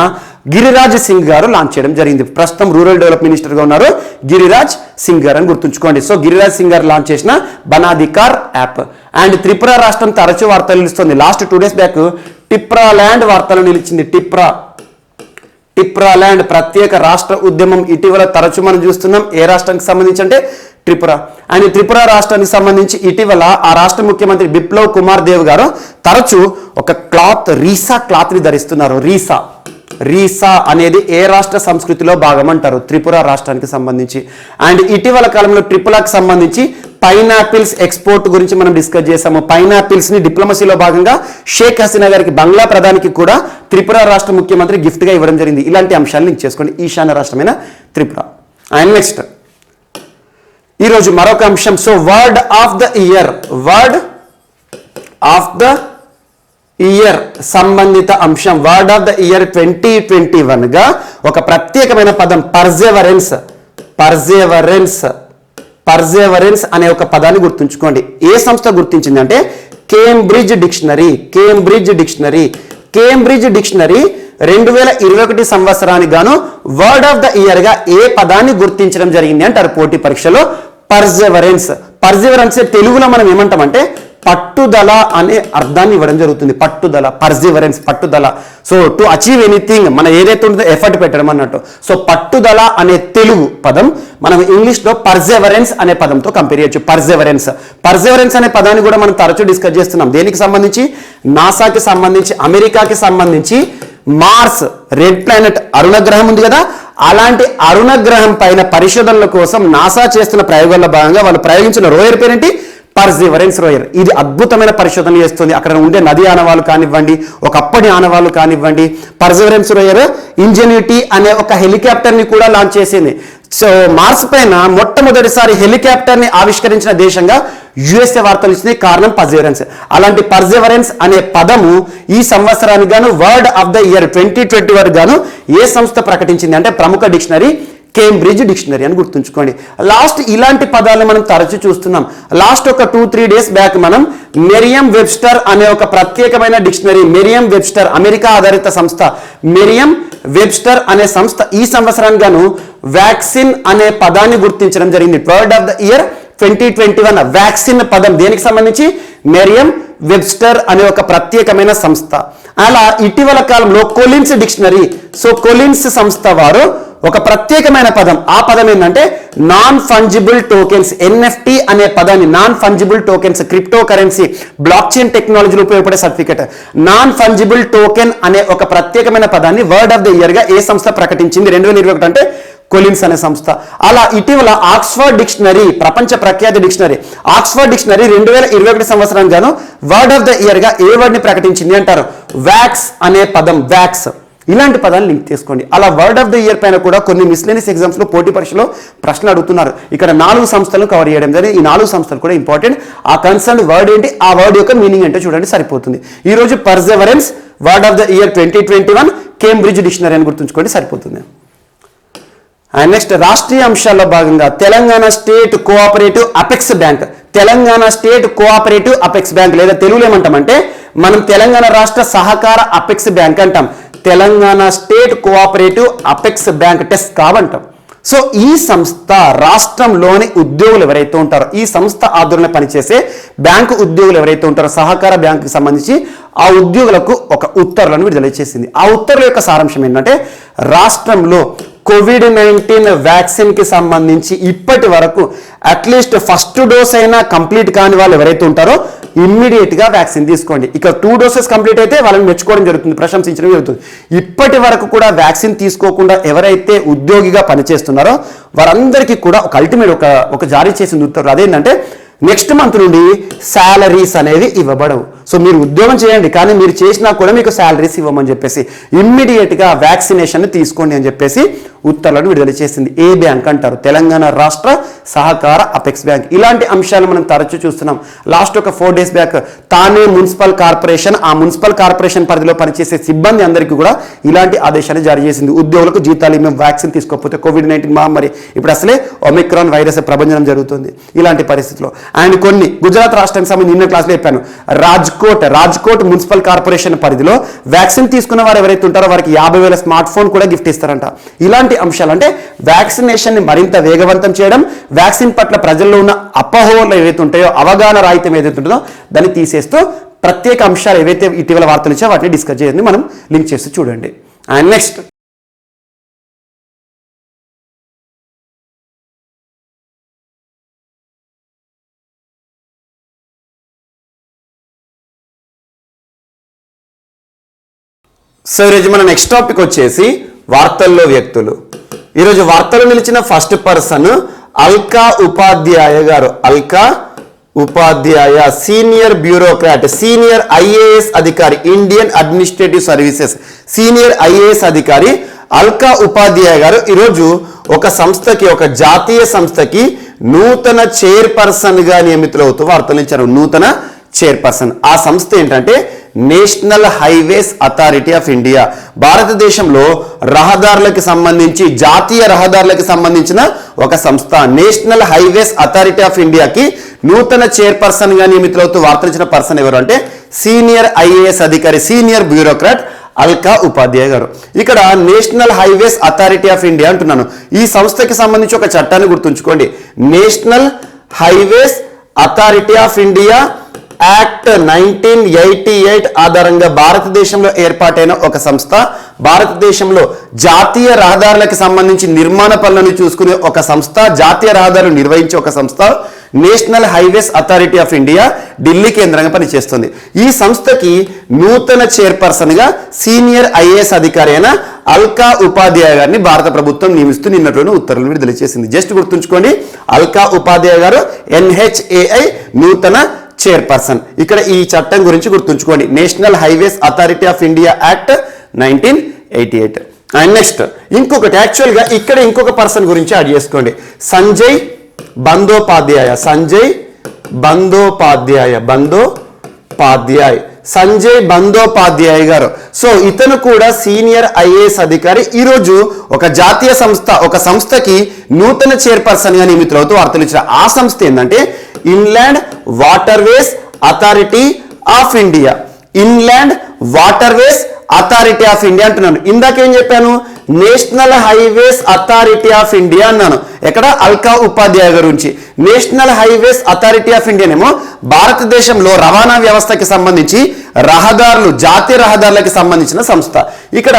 గిరిరాజ్ సింగ్ గారు లాంచ్ చేయడం జరిగింది. ప్రస్తుతం రూరల్ డెవలప్ మినిస్టర్ గా ఉన్నారు గిరిరాజ్ సింగ్ గారు అని గుర్తుంచుకోండి. సో గిరిరాజ్ సింగ్ గారు లాంచ్ చేసిన బనాధికార్ యాప్. అండ్ త్రిపుర రాష్ట్రం తరచూ వార్తలు నిలుస్తుంది. లాస్ట్ 2 days బ్యాక్ టిప్రా ల్యాండ్ వార్తలు నిలిచింది. టిప్రా ల్యాండ్ ప్రత్యేక రాష్ట్ర ఉద్యమం ఇటీవల తరచూ మనం చూస్తున్నాం. ఏ రాష్ట్రానికి సంబంధించి అంటే త్రిపుర. అండ్ త్రిపుర రాష్ట్రానికి సంబంధించి ఇటీవల ఆ రాష్ట్ర ముఖ్యమంత్రి బిప్లవ్ కుమార్ దేవ్ గారు తరచూ ఒక క్లాత్, రీసా క్లాత్ ని ధరిస్తున్నారు. రీసా అనేది ఏ రాష్ట్ర సంస్కృతిలో భాగం అంటారు? త్రిపుర రాష్ట్రానికి సంబంధించి. అండ్ ఇటీవల కాలంలో ట్రిపులాకి సంబంధించి పైనాపిల్స్ ఎక్స్పోర్ట్ గురించి మనం డిస్కస్ చేసాము. పైనాపిల్స్ ని డిప్లొమసీలో భాగంగా షేక్ హసీనా గారికి, బంగ్లా ప్రధానికి కూడా త్రిపుర రాష్ట్ర ముఖ్యమంత్రి గిఫ్ట్ గా ఇవ్వడం జరిగింది. ఇలాంటి అంశాలను లింక్ చేసుకోండి. ఈశాన్య రాష్ట్రమైన త్రిపుర. అండ్ నెక్స్ట్ ఈరోజు మరొక అంశం, so word of the year సంబంధిత అంశం. వర్డ్ ఆఫ్ ద ఇయర్ 2021 గా ఒక ప్రత్యేకమైన పదం పర్జేవరెన్స్ అనే ఒక పదాన్ని గుర్తుంచుకోండి. ఏ సంస్థ గుర్తించిందంటే కేంబ్రిడ్జ్ డిక్షనరీ. కేంబ్రిడ్జ్ డిక్షనరీ 2021 సంవత్సరానికి గాను వర్డ్ ఆఫ్ ద ఇయర్ గా ఏ పదాన్ని గుర్తించడం జరిగింది అంటారు పోటీ పరీక్షలో? పర్జెవరెన్స్ తెలుగులో మనం ఏమంటామంటే పట్టుదల అనే అర్థాన్ని ఇవ్వడం జరుగుతుంది. పట్టుదల. సో టు అచీవ్ ఎనీథింగ్, మన ఏదైతే ఉంటుందో ఎఫర్ట్ పెట్టడం అన్నట్టు. సో పట్టుదల అనే తెలుగు పదం మనం ఇంగ్లీష్ లో పర్జెవరెన్స్ అనే పదంతో కంపేర్ చేయొచ్చు. పర్జెవరెన్స్ అనే పదాన్ని కూడా మనం తరచూ డిస్కస్ చేస్తున్నాం. దేనికి సంబంధించి? నాసాకి సంబంధించి, అమెరికాకి సంబంధించి మార్స్, రెడ్ ప్లానెట్, అరుణ గ్రహం ఉంది కదా, అలాంటి అరుణ గ్రహం పైన పరిశోధనల కోసం నాసా చేస్తున్న ప్రయోగాల్లో భాగంగా వాళ్ళు ప్రయోగించిన రోయర్ పేరేంటి? Perseverance Royer. ఇది అద్భుతమైన పరిశోధన చేస్తుంది. అక్కడ ఉండే నది ఆనవాళ్ళు కానివ్వండి, ఒకప్పటి ఆనవాళ్ళు కానివ్వండి. పర్సివరెన్స్ రోయర్ ఇంజెన్యూటీ అనే ఒక హెలికాప్టర్ని కూడా లాంచ్ చేసింది. సో మార్స్ పైన మొట్టమొదటిసారి హెలికాప్టర్ని ఆవిష్కరించిన దేశంగా యుఎస్ఏ వార్తలు ఇచ్చినాయి. కారణం పర్సివరెన్స్. అలాంటి పర్సివరెన్స్ అనే పదము ఈ సంవత్సరానికి గాను వర్డ్ ఆఫ్ ద ఇయర్ 2021 గాను ఏ సంస్థ ప్రకటించింది అంటే ప్రముఖ డిక్షనరీ కేంబ్రిడ్జ్ డిక్షనరీ అని గుర్తుంచుకోండి. లాస్ట్ ఇలాంటి పదాలను మనం తరచూ చూస్తున్నాం. లాస్ట్ ఒక 2-3 డేస్ బ్యాక్ మనం మెరియం వెబ్స్టర్ అనే ఒక ప్రత్యేకమైన డిక్షనరీ, మెరియం వెబ్స్టర్ అమెరికా ఆధారిత సంస్థ మెరియం వెబ్స్టర్ అనే సంస్థ ఈ సంవత్సరానికి గాను వ్యాక్సిన్ అనే పదాన్ని గుర్తించడం జరిగింది. Word of the year 2021 vaccine పదం దేనికి సంబంధించి? మెరియం వెబ్స్టర్ అనే ఒక ప్రత్యేకమైన సంస్థ. అలా ఇటీవల కాలంలో కొలిన్స్ డిక్షనరీ, సో కొలిన్స్ సంస్థ వారు ఒక ప్రత్యేకమైన పదం, ఆ పదం ఏంటంటే నాన్ ఫంజిబుల్ టోకెన్స్, ఎన్ఎఫ్టి అనే పదాన్ని, non fungible tokens crypto currency block chain టెక్నాలజీలో ఉపయోగపడే సర్టిఫికెట్, నాన్ ఫంజిబుల్ టోకెన్ అనే ఒక ప్రత్యేకమైన పదాన్ని వర్డ్ ఆఫ్ ద ఇయర్ గా ఏ సంస్థ ప్రకటించింది 2021 అంటే కొలిన్స్ అనే సంస్థ. అలా ఇటీవల ఆక్స్ఫర్డ్ డిక్షనరీ, ప్రపంచ ప్రఖ్యాత డిక్షనరీ ఆక్స్ఫర్డ్ డిక్షనరీ 2021 సంవత్సరం గాను వర్డ్ ఆఫ్ ద ఇయర్ గా ఏ వర్డ్ ని ప్రకటించింది అంటారు? వ్యాక్స్ అనే పదం, వ్యాక్స్. ఇలాంటి పదాలు లింక్ చేసుకోండి. అలా వర్డ్ ఆఫ్ ద ఇయర్ పైన కూడా కొన్ని మిస్లేనియస్ ఎగ్జామ్స్ లో పోటీ పరీక్షలో ప్రశ్నలు అడుగుతున్నారు. ఇక్కడ 4 సంస్థలను కవర్ చేయడం జరిగింది. ఈ 4 సంస్థలు కూడా ఇంపార్టెంట్. ఆ కన్సర్న్ వర్డ్ ఏంటి, ఆ వర్డ్ యొక్క మీనింగ్ ఏంటో చూడండి, సరిపోతుంది. ఈ రోజు Perseverance word of the year 2021 Cambridge dictionary అని గుర్తుంచుకోండి, సరిపోతుంది. అండ్ నెక్స్ట్ రాష్ట్రీయ అంశాల్లో భాగంగా Telangana state cooperative apex bank, Telangana state cooperative apex bank లేదా తెలుగులో ఏమంటామంటే మనం తెలంగాణ రాష్ట్ర సహకార అపెక్స్ బ్యాంక్ అంటాం. Telangana state cooperative apex bank TESCAB అంటాం. సో ఈ సంస్థ రాష్ట్రంలోని ఉద్యోగులు ఎవరైతే ఉంటారో, ఈ సంస్థ ఆధ్వర్యంలో పనిచేసే బ్యాంకు ఉద్యోగులు ఎవరైతే ఉంటారో సహకార బ్యాంకుకి సంబంధించి ఆ ఉద్యోగులకు ఒక ఉత్తర్వులను విడుదల చేసింది. ఆ ఉత్తర్వుల యొక్క సారాంశం ఏంటంటే రాష్ట్రంలో కోవిడ్-19 వ్యాక్సిన్ కి సంబంధించి ఇప్పటి వరకు అట్లీస్ట్ ఫస్ట్ డోస్ అయినా కంప్లీట్ కాని వాళ్ళు ఎవరైతే ఉంటారో ఇమ్మీడియట్ గా వ్యాక్సిన్ తీసుకోండి. ఇక 2 డోసెస్ కంప్లీట్ అయితే వాళ్ళని మెచ్చుకోవడం జరుగుతుంది, ప్రశంసించడం జరుగుతుంది. ఇప్పటి వరకు కూడా వ్యాక్సిన్ తీసుకోకుండా ఎవరైతే ఉద్యోగిగా పనిచేస్తున్నారో వారందరికీ కూడా ఒక అల్టిమేట్ ఒక జారీ చేసిన ఉత్తర్వులు అదేంటంటే నెక్స్ట్ మంత్ నుండి శాలరీస్ అనేవి ఇవ్వబడవు. సో మీరు ఉద్యోగం చేయండి కానీ మీరు చేసినా కూడా మీకు శాలరీస్ ఇవ్వమని చెప్పేసి ఇమ్మీడియట్ గా వ్యాక్సినేషన్ తీసుకోండి అని చెప్పేసి ఉత్తర్వులను విడుదల చేసింది. ఏ బ్యాంక్ అంటారు? తెలంగాణ రాష్ట్ర సహకార అపెక్స్ బ్యాంక్. ఇలాంటి అంశాలు మనం తరచూ చూస్తున్నాం. లాస్ట్ ఒక 4 డేస్ బ్యాక్ తానే మున్సిపల్ కార్పొరేషన్, ఆ మున్సిపల్ కార్పొరేషన్ పరిధిలో పనిచేసే సిబ్బంది అందరికీ కూడా ఇలాంటి ఆదేశాన్ని జారీ చేసింది. ఉద్యోగులకు జీతాలు మేము వ్యాక్సిన్ తీసుకోకపోతే కోవిడ్-19 మహమ్మారి ఇప్పుడు అసలే ఒమిక్రాన్ వైరస్ ప్రభంజనం జరుగుతుంది. ఇలాంటి పరిస్థితిలో అండ్ కొన్ని గుజరాత్ రాష్ట్రానికి సంబంధించి నిన్న క్లాస్లో చెప్పాను, రాజ్కోట్ మున్సిపల్ కార్పొరేషన్ పరిధిలో వ్యాక్సిన్ తీసుకున్న వారు ఎవరైతే ఉంటారో వారికి 50,000 స్మార్ట్ ఫోన్ కూడా గిఫ్ట్ ఇస్తారంట. ఇలాంటి అంశాలు అంటే వ్యాక్సినేషన్ ని మరింత వేగవంతం చేయడం, వ్యాక్సిన్ పట్ల ప్రజల్లో ఉన్న అపోహలు ఏవైతే ఉంటాయో, అవగాహన రాహిత్యం ఏదైతే ఉంటుందో దాన్ని తీసేస్తూ ప్రత్యేక అంశాలు ఏవైతే ఇటీవల వార్తలు ఇచ్చా వాటిని డిస్కస్ చేయండి, మనం లింక్ చేస్తూ చూడండి. అండ్ నెక్స్ట్ సో ఈరోజు మన నెక్స్ట్ టాపిక్ వచ్చేసి వార్తల్లో వ్యక్తులు. ఈరోజు వార్తలు నిలిచిన ఫస్ట్ పర్సన్ అల్కా ఉపాధ్యాయ గారు. అల్కా ఉపాధ్యాయ సీనియర్ బ్యూరోక్రాట్, సీనియర్ ఐఏఎస్ అధికారి, Indian administrative services senior IAS అధికారి అల్కా ఉపాధ్యాయ గారు ఈరోజు ఒక సంస్థకి, ఒక జాతీయ సంస్థకి నూతన చైర్పర్సన్ గా నియమితులవుతూ వార్తలు ఇచ్చారు. నూతన చైర్పర్సన్. ఆ సంస్థ ఏంటంటే national highways authority of India. భారతదేశంలో రహదారులకు సంబంధించి, జాతీయ రహదారులకు సంబంధించిన ఒక సంస్థ. నేషనల్ హైవేస్ అథారిటీ ఆఫ్ ఇండియాకి నూతన చైర్పర్సన్ గా నియమితులవుతూ వార్తలు ఇచ్చిన పర్సన్ ఎవరు అంటే సీనియర్ ఐఏఎస్ అధికారి, సీనియర్ బ్యూరోక్రాట్ అల్కా ఉపాధ్యాయ గారు. ఇక్కడ national highways authority of India అంటున్నాను. ఈ సంస్థకి సంబంధించి ఒక చట్టాన్ని గుర్తుంచుకోండి. National highways authority of India act 1988 ఆధారంగా భారతదేశంలో ఏర్పాటైన ఒక సంస్థ. భారతదేశంలో జాతీయ రహదారులకు సంబంధించి నిర్మాణ పనులను చూసుకునే ఒక సంస్థ, జాతీయ రహదారులు నిర్వహించే ఒక సంస్థ national highways authority of India Delhi కేంద్రంగా పనిచేస్తుంది. ఈ సంస్థకి నూతన చైర్పర్సన్ గా సీనియర్ ఐఏఎస్ అధికారి అయిన అల్కా ఉపాధ్యాయ గారిని భారత ప్రభుత్వం నియమిస్తూ నిన్నట్లోనే ఉత్తర్వులు విడుదల చేసింది. జస్ట్ గుర్తుంచుకోండి, అల్కా ఉపాధ్యాయ గారు NHAI నూతన చైర్పర్సన్. ఇక్కడ ఈ చట్టం గురించి గుర్తుంచుకోండి, national highways authority of India act 1988. And next ఇంకొకటి, యాక్చువల్గా ఇక్కడ ఇంకొక పర్సన్ గురించి యాడ్ చేసుకోండి, సంజయ్ బందోపాధ్యాయ. సంజయ్ బందోపాధ్యాయ సంజయ్ బందోపాధ్యాయ గారు. సో ఇతను కూడా సీనియర్ ఐఏఎస్ అధికారి. ఈరోజు ఒక జాతీయ సంస్థ, ఒక సంస్థకి నూతన చైర్పర్సన్ గా నియమితులవుతూ వార్తలు ఇచ్చారు. ఆ సంస్థ ఏంటంటే inland waterways authority of India. Inland waterways authority of India అంటున్నాను. ఇందాకేం చెప్పాను, national highways authority of India అన్నాను. ఎక్కడ? అల్కా ఉపాధ్యాయ గురించి. National highways authority of India ఏమో భారతదేశంలో రవాణా వ్యవస్థకి సంబంధించి రహదారులు, జాతీయ రహదారులకి సంబంధించిన సంస్థ. ఇక్కడ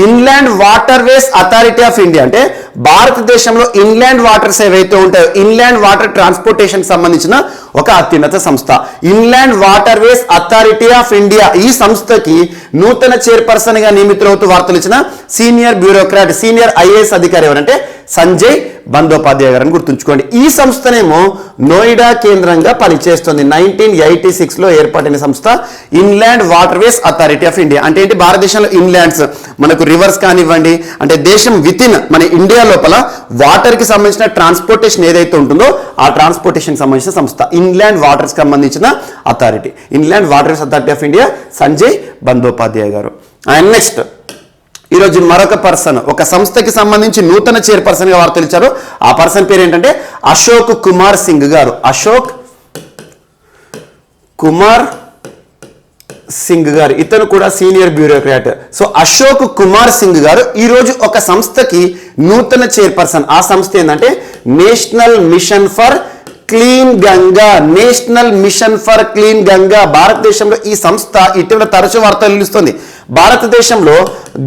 inland waterways authority of India అంటే భారతదేశంలో ఇన్లాండ్ వాటర్స్ ఏవైతే ఉంటాయో, ఇన్లాండ్ వాటర్ ట్రాన్స్పోర్టేషన్ సంబంధించిన ఒక అత్యున్నత సంస్థ. Inland waterways authority of India ఈ సంస్థకి నూతన చైర్పర్సన్ గా నియమితులవుతూ వార్తలు ఇచ్చిన సీనియర్ బ్యూరోక్రాట్, సీనియర్ ఐఏఎస్ అధికారి ఎవరంటే సంజయ్ బందోపాధ్యాయ గారిని గుర్తుంచుకోండి. ఈ సంస్థనేమో నోయిడా కేంద్రంగా పనిచేస్తుంది. 1986 లో ఏర్పాటైన సంస్థ inland waterways authority of India. అంటే ఏంటి? భారతదేశంలో ఇన్లాండ్స్ మనకు రివర్స్ కానివ్వండి, అంటే దేశం వితిన్ మన ఇండియా లోపల వాటర్ కి సంబంధించిన ట్రాన్స్పోర్టేషన్ ఏదైతే ఉంటుందో ఆ ట్రాన్స్పోర్టేషన్ సంబంధించిన సంస్థ ఇన్లాండ్ వాటర్స్ కి సంబంధించిన authority, inland waterways authority of India, Sanjay Bandopadhyay garu. And next ఈరోజు మరొక పర్సన్, ఒక సంస్థకి సంబంధించి నూతన చైర్పర్సన్ గా వార్తలు ఇచ్చారు. ఆ పర్సన్ పేరు ఏంటంటే అశోక్ కుమార్ సింగ్ గారు. అశోక్ కుమార్ సింగ్ గారు, ఇతను కూడా senior bureaucrat. So Ashok Kumar Singh గారు ఈరోజు ఒక సంస్థకి నూతన చైర్పర్సన్. ఆ సంస్థ ఏంటంటే national mission for clean Ganga. National mission for clean Ganga. భారతదేశంలో ఈ సంస్థ ఇటీవల తరచు వార్తలు నిలుస్తుంది. భారతదేశంలో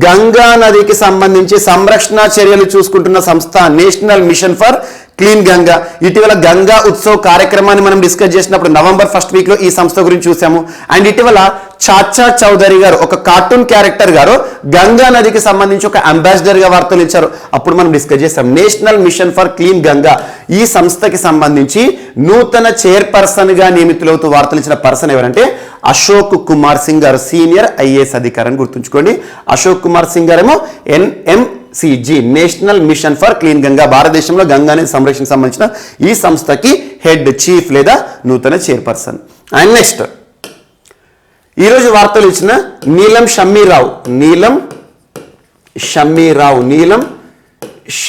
గంగా నదికి సంబంధించి సంరక్షణ చర్యలు చూసుకుంటున్న సంస్థ national mission for clean Ganga. ఇటీవల గంగా ఉత్సవ్ కార్యక్రమాన్ని మనం డిస్కస్ చేసినప్పుడు నవంబర్ 1st వీక్ లో ఈ సంస్థ గురించి చూసాము. అండ్ ఇటీవల చాచా చౌదరి గారు, ఒక కార్టూన్ క్యారెక్టర్ గారు గంగా నదికి సంబంధించి ఒక అంబాసిడర్ గా వార్తలు ఇచ్చారు. అప్పుడు మనం డిస్కస్ చేసాం. National mission for clean Ganga ఈ సంస్థకి సంబంధించి నూతన చైర్పర్సన్ గా నియమితులవుతూ వార్తలు ఇచ్చిన పర్సన్ ఎవరంటే అశోక్ కుమార్ సింగ్ గారు, సీనియర్ ఐఏఎస్ అధికారిని గుర్తుంచుకోండి. అశోక్ కుమార్ సింగ్ గారు ఏమో NMCG national mission for clean Ganga, భారతదేశంలో గంగా నది సంరక్షణకు సంబంధించిన ఈ సంస్థకి హెడ్, చీఫ్ లేదా నూతన చైర్పర్సన్. అండ్ నెక్స్ట్ ఈరోజు వార్తలు ఇచ్చిన నీలం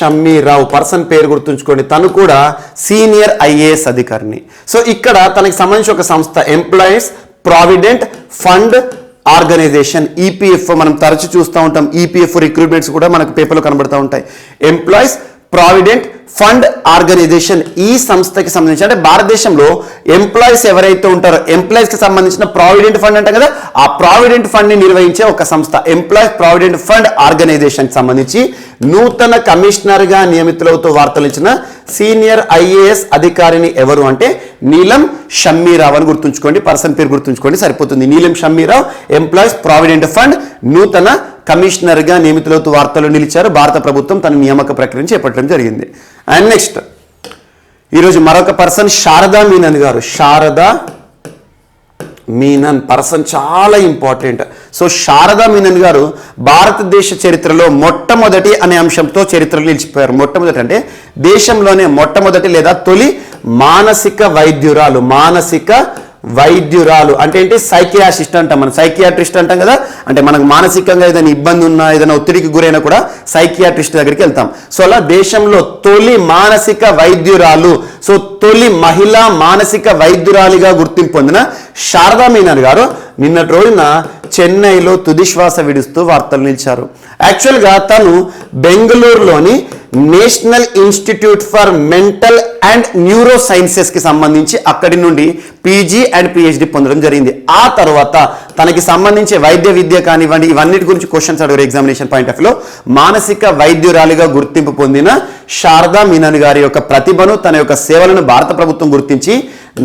షమ్మీరావు పర్సన్ పేరు గుర్తుంచుకోండి. తను కూడా సీనియర్ ఐఏఎస్ అధికారిని. సో ఇక్కడ తనకి సంబంధించి ఒక సంస్థ employees provident fund organisation, EPF మనం తరచు చూస్తూ ఉంటాం. EPF రిక్రూట్మెంట్స్ కూడా మనకు పేపర్లో కనబడుతూ ఉంటాయి. ఎంప్లాయీస్ ప్రావిడెంట్ ఫండ్ ఆర్గనైజేషన్ ఈ సంస్థకి సంబంధించి, అంటే భారతదేశంలో ఎంప్లాయీస్ ఎవరైతే ఉంటారో ఎంప్లాయీస్ కి సంబంధించిన ప్రావిడెంట్ ఫండ్ అంటాం కదా, ఆ ప్రావిడెంట్ ఫండ్ ని నిర్వహించే ఒక సంస్థ ఎంప్లాయీస్ ప్రావిడెంట్ ఫండ్ ఆర్గనైజేషన్ సంబంధించి నూతన కమిషనర్ గా నియమితులవుతూ వార్తలు ఇచ్చిన సీనియర్ ఐఏఎస్ అధికారిని ఎవరు అంటే నీలం షమ్మీరావు అని గుర్తుంచుకోండి. పర్సన్ పేరు గుర్తుంచుకోండి సరిపోతుంది. నీలం షమ్మీరావు ఎంప్లాయీస్ ప్రావిడెంట్ ఫండ్ నూతన కమిషనర్ గా నియమితులవుతూ వార్తలు నిలిచారు. భారత ప్రభుత్వం తన నియామక ప్రక్రియను చేపట్టడం జరిగింది. అండ్ నెక్స్ట్ ఈరోజు మరొక పర్సన్ శారదా మీనన్ గారు. శారదా మీనన్ పర్సన్ చాలా ఇంపార్టెంట్. సో శారదా మీనన్ గారు భారతదేశ చరిత్రలో మొట్టమొదటి అనే అంశంతో చరిత్రలో నిలిచిపోయారు. మొట్టమొదటి అంటే దేశంలోనే మొట్టమొదటి లేదా తొలి మానసిక వైద్యురాలు అంటే ఏంటి? సైకియాట్రిస్ట్ అంటాం. మనం సైకియాట్రిస్ట్ అంటాం కదా, అంటే మనకు మానసికంగా ఏదైనా ఇబ్బంది ఉన్నా, ఏదైనా ఒత్తిడికి గురైనా కూడా సైకియాట్రిస్ట్ దగ్గరికి వెళ్తాం. సో అలా దేశంలో తొలి మానసిక వైద్యురాలు, సో తొలి మహిళా మానసిక వైద్యురాలిగా గుర్తింపు పొందిన శారదా మీనన్ గారు నిన్నటి రోజున చెన్నైలో తుదిశ్వాస విడుస్తూ వార్తలు నిలిచారు. యాక్చువల్గా తను బెంగళూరులోని national institute for mental and neuro సైన్సెస్కి సంబంధించి అక్కడి నుండి పీజీ అండ్ పిహెచ్డి పొందడం జరిగింది. ఆ తర్వాత తనకి సంబంధించి వైద్య విద్య కానివ్వండి ఇవన్నిటి గురించి క్వశ్చన్స్ అడిగారు ఎగ్జామినేషన్ పాయింట్ ఆఫ్ వ్యూలో. మానసిక వైద్యురాలిగా గుర్తింపు పొందిన శారదా మీనన్ గారి యొక్క ప్రతిభను, తన యొక్క సేవలను భారత ప్రభుత్వం గుర్తించి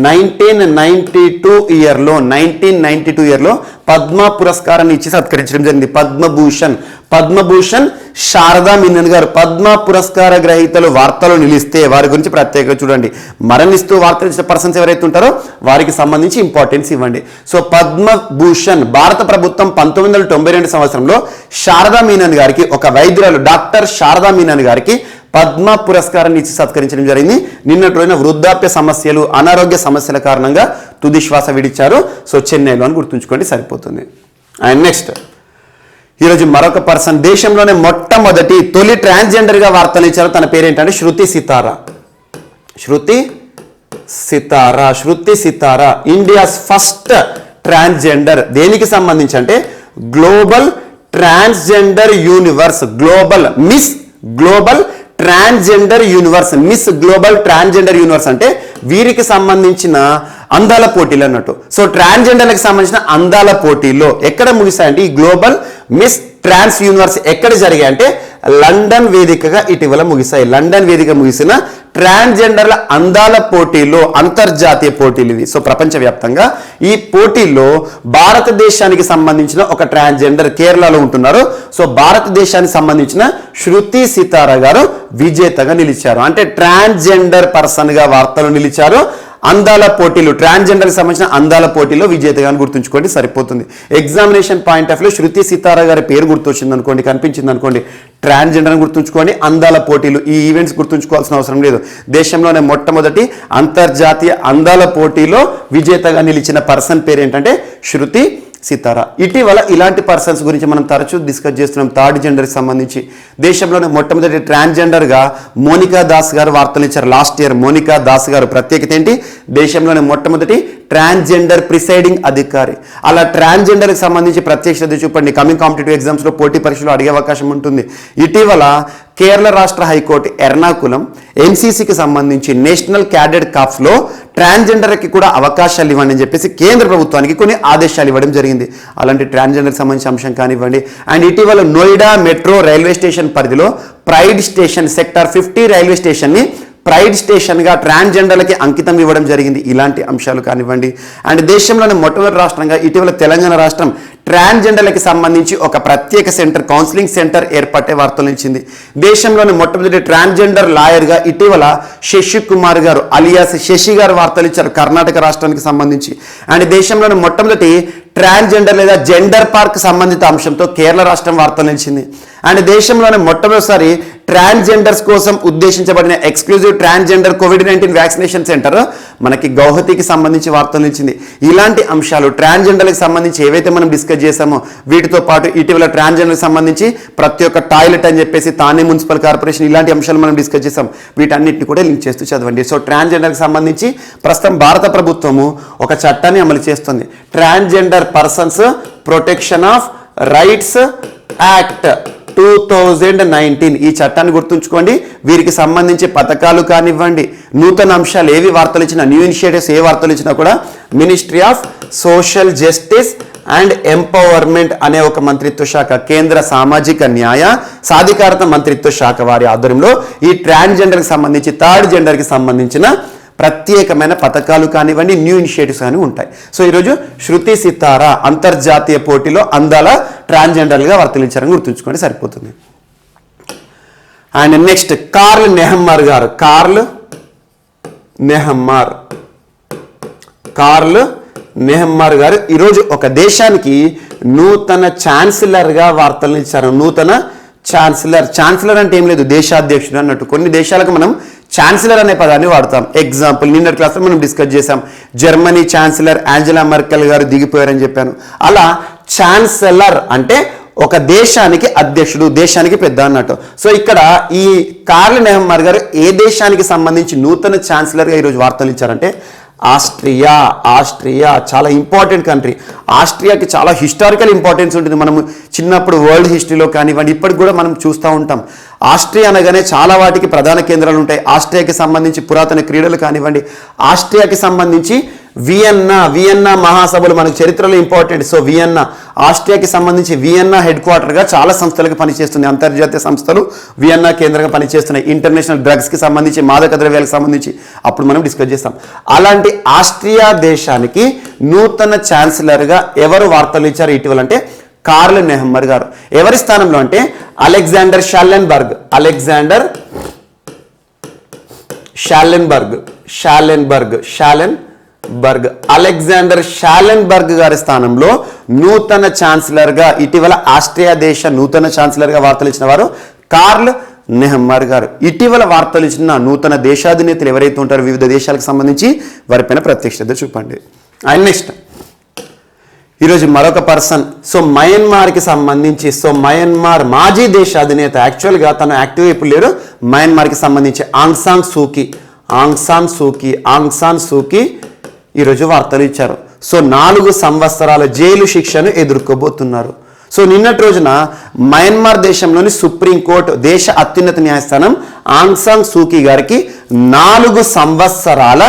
1992 ఇయర్లో పద్మ పురస్కారాన్ని ఇచ్చి సత్కరించడం జరిగింది. పద్మభూషణ్ శారదా మీనన్ గారు పద్మ పురస్కార గ్రహీతలు వార్తలు నిలిస్తే వారి గురించి ప్రత్యేకంగా చూడండి. మరణిస్తూ వార్తలు ఇచ్చిన పర్సన్స్ ఎవరైతే ఉంటారో వారికి సంబంధించి ఇంపార్టెన్స్ ఇవ్వండి. సో పద్మభూషణ్ భారత ప్రభుత్వం 1992 సంవత్సరంలో శారదా మీనన్ గారికి, ఒక వైద్యురాలు డాక్టర్ శారదా మీనన్ గారికి పద్మ పురస్కారాన్ని ఇచ్చి సత్కరించడం జరిగింది. నిన్నటి రోజున వృద్ధాప్య సమస్యలు, అనారోగ్య సమస్యల కారణంగా తుది శ్వాస విడిచారు. సో చెన్నైలో అని గుర్తుంచుకోండి సరిపోతుంది. అండ్ నెక్స్ట్ ఈరోజు మరొక పర్సన్, దేశంలోనే మొట్టమొదటి తొలి ట్రాన్స్జెండర్గా వార్తలు ఇచ్చారు. తన పేరేంటంటే శృతి సితారా ఇండియాస్ ఫస్ట్ ట్రాన్స్జెండర్. దేనికి సంబంధించి అంటే global transgender universe, miss global transgender universe అంటే వీరికి సంబంధించిన అందాల పోటీలు అన్నట్టు. సో ట్రాన్స్జెండర్లకు సంబంధించిన అందాల పోటీల్లో ఎక్కడ ముగిశాయంటే ఈ గ్లోబల్ మిస్ ట్రాన్స్ యూనివర్స్ ఎక్కడ జరిగాయంటే లండన్ వేదికగా ఇటీవల ముగిశాయి. లండన్ వేదిక ముగిసిన ట్రాన్స్జెండర్ల అందాల పోటీల్లో అంతర్జాతీయ పోటీలు ఇవి. సో ప్రపంచవ్యాప్తంగా ఈ పోటీల్లో భారతదేశానికి సంబంధించిన ఒక ట్రాన్స్జెండర్ కేరళలో ఉంటున్నారు. సో భారతదేశానికి సంబంధించిన శృతి సితారా గారు విజేతగా నిలిచారు. అంటే ట్రాన్స్జెండర్ పర్సన్ గా వార్తలు నిలిచారు. అందాల పోటీలు, ట్రాన్స్జెండర్కి సంబంధించిన అందాల పోటీలో విజేతగా గుర్తుంచుకోండి సరిపోతుంది. ఎగ్జామినేషన్ పాయింట్ ఆఫ్ వ్యూ శృతి సితారా గారి పేరు గుర్తొచ్చింది అనుకోండి, కనిపించింది అనుకోండి, ట్రాన్స్జెండర్ గుర్తుంచుకోండి. అందాల పోటీలు ఈ ఈవెంట్స్ గుర్తుంచుకోవాల్సిన అవసరం లేదు. దేశంలోనే మొట్టమొదటి అంతర్జాతీయ అందాల పోటీలో విజేతగా నిలిచిన పర్సన్ పేరు ఏంటంటే శృతి సితారా. ఇటీవల ఇలాంటి పర్సన్స్ గురించి మనం తరచూ డిస్కస్ చేస్తున్నాం. థర్డ్ జెండర్కి సంబంధించి దేశంలోనే మొట్టమొదటి ట్రాన్స్జెండర్గా మోనికా దాస్ గారు వార్తలు ఇచ్చారు. లాస్ట్ ఇయర్ మోనికా దాస్ గారు ప్రత్యేకత ఏంటి? దేశంలోనే మొట్టమొదటి ట్రాన్స్జెండర్ ప్రిసైడింగ్ అధికారి. అలా ట్రాన్స్జెండర్కి సంబంధించి ప్రత్యేక శ్రద్ధ చూపండి. కమింగ్ కాంపిటేటివ్ ఎగ్జామ్స్లో పోటీ పరీక్షలు అడిగే అవకాశం ఉంటుంది. ఇటీవల కేరళ రాష్ట్ర హైకోర్టు ఎర్నాకులం ఎన్సీసీకి సంబంధించి నేషనల్ క్యాడెట్ కాప్స్లో ట్రాన్స్జెండర్కి కూడా అవకాశాలు ఇవ్వండి అని చెప్పేసి కేంద్ర ప్రభుత్వానికి కొన్ని ఆదేశాలు ఇవ్వడం జరిగింది. అలాంటి ట్రాన్స్జెండర్కి సంబంధించిన అంశం కానివ్వండి. అండ్ ఇటీవల నోయిడా మెట్రో రైల్వే స్టేషన్ పరిధిలో ప్రైడ్ స్టేషన్ సెక్టార్ 50 రైల్వే స్టేషన్ని ప్రైడ్ స్టేషన్గా ట్రాన్స్జెండర్లకి అంకితం ఇవ్వడం జరిగింది. ఇలాంటి అంశాలు కానివ్వండి. అండ్ దేశంలోని మొట్టమొదటి రాష్ట్రంగా ఇటీవల తెలంగాణ రాష్ట్రం ట్రాన్స్జెండర్లకి సంబంధించి ఒక ప్రత్యేక సెంటర్, కౌన్సిలింగ్ సెంటర్ ఏర్పట్టే వార్తలు ఇచ్చింది. దేశంలోని మొట్టమొదటి ట్రాన్స్జెండర్ లాయర్గా ఇటీవల శశి కుమార్ గారు అలియాస్ శశి గారు వార్తలు ఇచ్చారు కర్ణాటక రాష్ట్రానికి సంబంధించి. అండ్ దేశంలోని మొట్టమొదటి ట్రాన్స్జెండర్ లేదా జెండర్ పార్క్ సంబంధిత అంశంతో కేరళ రాష్ట్రం వార్తలు నిలిచింది. అండ్ దేశంలోనే మొట్టమొదటిసారి ట్రాన్స్జెండర్స్ కోసం ఉద్దేశించబడిన exclusive transgender COVID-19 vaccination centre మనకి గౌహతికి సంబంధించి వార్తలు నిలిచింది. ఇలాంటి అంశాలు ట్రాన్స్జెండర్లకు సంబంధించి ఏవైతే మనం డిస్కస్ చేసామో వీటితో పాటు ఇటీవల ట్రాన్స్జెండర్కి సంబంధించి ప్రతి ఒక్క టాయిలెట్ అని చెప్పేసి తానే మున్సిపల్ కార్పొరేషన్ ఇలాంటి అంశాలు మనం డిస్కస్ చేసాం. వీటన్నిటిని కూడా లింక్ చేస్తూ చదవండి. సో ట్రాన్స్జెండర్కి సంబంధించి ప్రస్తుతం భారత ప్రభుత్వము ఒక చట్టాన్ని అమలు చేస్తుంది. Transgender persons protection of rights act 2019. ఈ చట్టాన్ని గుర్తుంచుకోండి. వీరికి సంబంధించి పథకాలు కానివ్వండి, నూతన అంశాలు ఏవి వార్తలు ఇచ్చినా, న్యూ ఇనిషియేటివ్స్ ఏ వార్తలు ఇచ్చినా కూడా ministry of social justice and empowerment అనే ఒక మంత్రిత్వ శాఖ, కేంద్ర సామాజిక న్యాయ సాధికారత మంత్రిత్వ శాఖ వారి ఆధ్వర్యంలో ఈ ట్రాన్స్జెండర్కి సంబంధించి, థర్డ్ జెండర్కి సంబంధించిన ప్రత్యేకమైన పథకాలు కానివ్వండి, న్యూ ఇనిషియేటివ్స్ కానీ ఉంటాయి. సో ఈరోజు శృతి సితారా అంతర్జాతీయ పోటీలో అందాల ట్రాన్స్జెండర్లుగా వర్తలించారని గుర్తుంచుకోండి సరిపోతుంది. అండ్ నెక్స్ట్ కార్ల్ నెహమ్మర్ గారు. కార్ల్ నెహమ్మర్ గారు ఈరోజు ఒక దేశానికి నూతన ఛాన్సలర్గా వార్తలు ఇచ్చారు. నూతన ఛాన్సలర్ అంటే ఏం లేదు, దేశాధ్యక్షుడు అన్నట్టు. కొన్ని దేశాలకు మనం ఛాన్సలర్ అనే పదాన్ని వాడతాం. ఎగ్జాంపుల్ నిన్నటి క్లాస్లో మనం డిస్కస్ చేసాం. జర్మనీ ఛాన్సలర్ యాంజెలా మెర్కెల్ గారు దిగిపోయారని చెప్పాను. అలా ఛాన్సలర్ అంటే ఒక దేశానికి అధ్యక్షుడు, దేశానికి పెద్ద అన్నట్టు. సో ఇక్కడ ఈ కార్ల్ నెహమ్మర్ గారు ఏ దేశానికి సంబంధించి నూతన ఛాన్సలర్గా ఈరోజు వార్తలు ఇచ్చారంటే ఆస్ట్రియా చాలా ఇంపార్టెంట్ కంట్రీ. ఆస్ట్రియాకి చాలా హిస్టారికల్ ఇంపార్టెన్స్ ఉంటుంది. మనం చిన్నప్పుడు వరల్డ్ హిస్టరీలో కానివ్వండి ఇప్పటికి కూడా మనం చూస్తూ ఉంటాం. ఆస్ట్రియా అనగానే చాలా వాటికి ప్రధాన కేంద్రాలు ఉంటాయి. ఆస్ట్రియాకి సంబంధించి పురాతన క్రీడలు కానివ్వండి, ఆస్ట్రియాకి సంబంధించి వియన్నా మహాసభలు మనకు చరిత్రలో ఇంపార్టెంట్. సో వియన్నా, ఆస్ట్రియాకి సంబంధించి వియన్నా హెడ్ క్వార్టర్గా చాలా సంస్థలకు పనిచేస్తుంది. అంతర్జాతీయ సంస్థలు వియన్నా కేంద్రంగా పనిచేస్తున్నాయి. ఇంటర్నేషనల్ డ్రగ్స్కి సంబంధించి, మాదక ద్రవ్యాలకు సంబంధించి అప్పుడు మనం డిస్కస్ చేస్తాం. అలాంటి ఆస్ట్రియా దేశానికి నూతన ఛాన్సలర్గా ఎవరు వార్తలు ఇచ్చారు ఇటీవల అంటే కార్ల్ నెహమ్మర్ గారు. ఎవరి స్థానంలో అంటే అలెగ్జాండర్ షాలెన్బర్గ్ అలెగ్జాండర్ షాలెన్బర్గ్ గారి స్థానంలో నూతన ఛాన్సలర్గా ఇటీవల ఆస్ట్రియా దేశ నూతన ఛాన్సలర్గా వార్తలు ఇచ్చిన వారు కార్ల్ నెహమ్మర్ గారు. ఇటీవల వార్తలు ఇచ్చిన నూతన దేశాధినేతలు ఎవరైతే ఉంటారో వివిధ దేశాలకు సంబంధించి వారిపైన ప్రత్యేక శ్రద్ధ చూపండి. అండ్ నెక్స్ట్ ఈరోజు మరొక పర్సన్. సో మయన్మార్కి సంబంధించి, సో మయన్మార్ మాజీ దేశాధినేత, యాక్చువల్గా తను యాక్టివ్ ఇప్పుడు లేరు, మయన్మార్కి సంబంధించి ఆంగ్ సాన్ సూకీ ఈరోజు వార్తలు ఇచ్చారు. సో 4 సంవత్సరాల జైలు శిక్షను ఎదుర్కోబోతున్నారు. సో నిన్నటి రోజున మయన్మార్ దేశంలోని సుప్రీంకోర్టు దేశ అత్యున్నత న్యాయస్థానం ఆంగ్ సాన్ సూకీ గారికి 4 సంవత్సరాల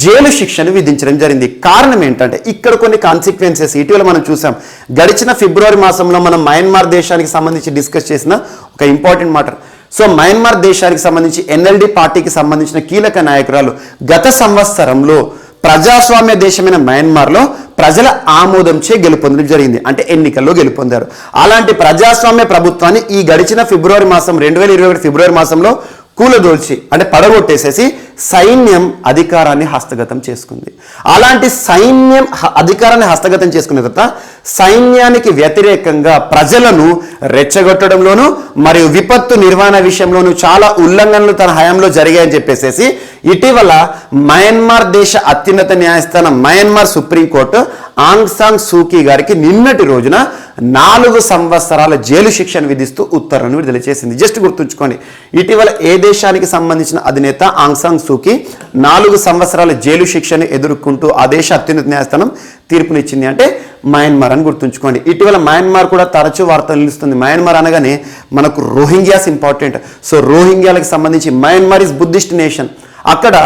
జైలు శిక్షను విధించడం జరిగింది. కారణం ఏంటంటే ఇక్కడ కొన్ని కాన్సిక్వెన్సెస్ ఇటీవల మనం చూసాం. గడిచిన ఫిబ్రవరి మాసంలో మనం మయన్మార్ దేశానికి సంబంధించి డిస్కస్ చేసిన ఒక ఇంపార్టెంట్ మ్యాటర్. సో మయన్మార్ దేశానికి సంబంధించి NLD పార్టీకి సంబంధించిన కీలక నాయకురాలు గత సంవత్సరంలో ప్రజాస్వామ్య దేశమైన మయన్మార్లో ప్రజల ఆమోదంచే గెలుపొందడం జరిగింది. అంటే ఎన్నికల్లో గెలుపొందారు. అలాంటి ప్రజాస్వామ్య ప్రభుత్వాన్ని ఈ గడిచిన 2021 ఫిబ్రవరి మాసంలో కూలదోల్చి అంటే పడగొట్టేసేసి సైన్యం అధికారాన్ని హస్తగతం చేసుకుంది. అలాంటి సైన్యం అధికారాన్ని హస్తగతం చేసుకున్న తర్వాత సైన్యానికి వ్యతిరేకంగా ప్రజలను రెచ్చగొట్టడంలోనూ మరియు విపత్తు నిర్వహణ విషయంలోనూ చాలా ఉల్లంఘనలు తన హయాంలో జరిగాయని చెప్పేసి ఇటీవల మయన్మార్ దేశ అత్యున్నత న్యాయస్థానం మయన్మార్ సుప్రీంకోర్టు ఆంగ్ సాన్ సూకీ గారికి నిన్నటి రోజున 4 సంవత్సరాల జైలు శిక్షను విధిస్తూ ఉత్తర్వును విడుదల చేసింది. జస్ట్ గుర్తుంచుకోండి, ఇటీవల ఏ దేశానికి సంబంధించిన అధినేత ఆంగ్ సాన్ సూకీ 4 సంవత్సరాల జైలు శిక్షను ఎదుర్కొంటూ ఆ దేశ అత్యున్నత న్యాయస్థానం తీర్పునిచ్చింది అంటే మయన్మార్ అని గుర్తుంచుకోండి. ఇటీవల మయన్మార్ కూడా తరచూ వార్తలు నిలుస్తుంది. మయన్మార్ అనగానే మనకు రోహింగ్యాస్ ఇంపార్టెంట్. సో రోహింగ్యాలకు సంబంధించి మయన్మార్ ఇస్ బుద్ధిస్ట్ నేషన్. అక్కడ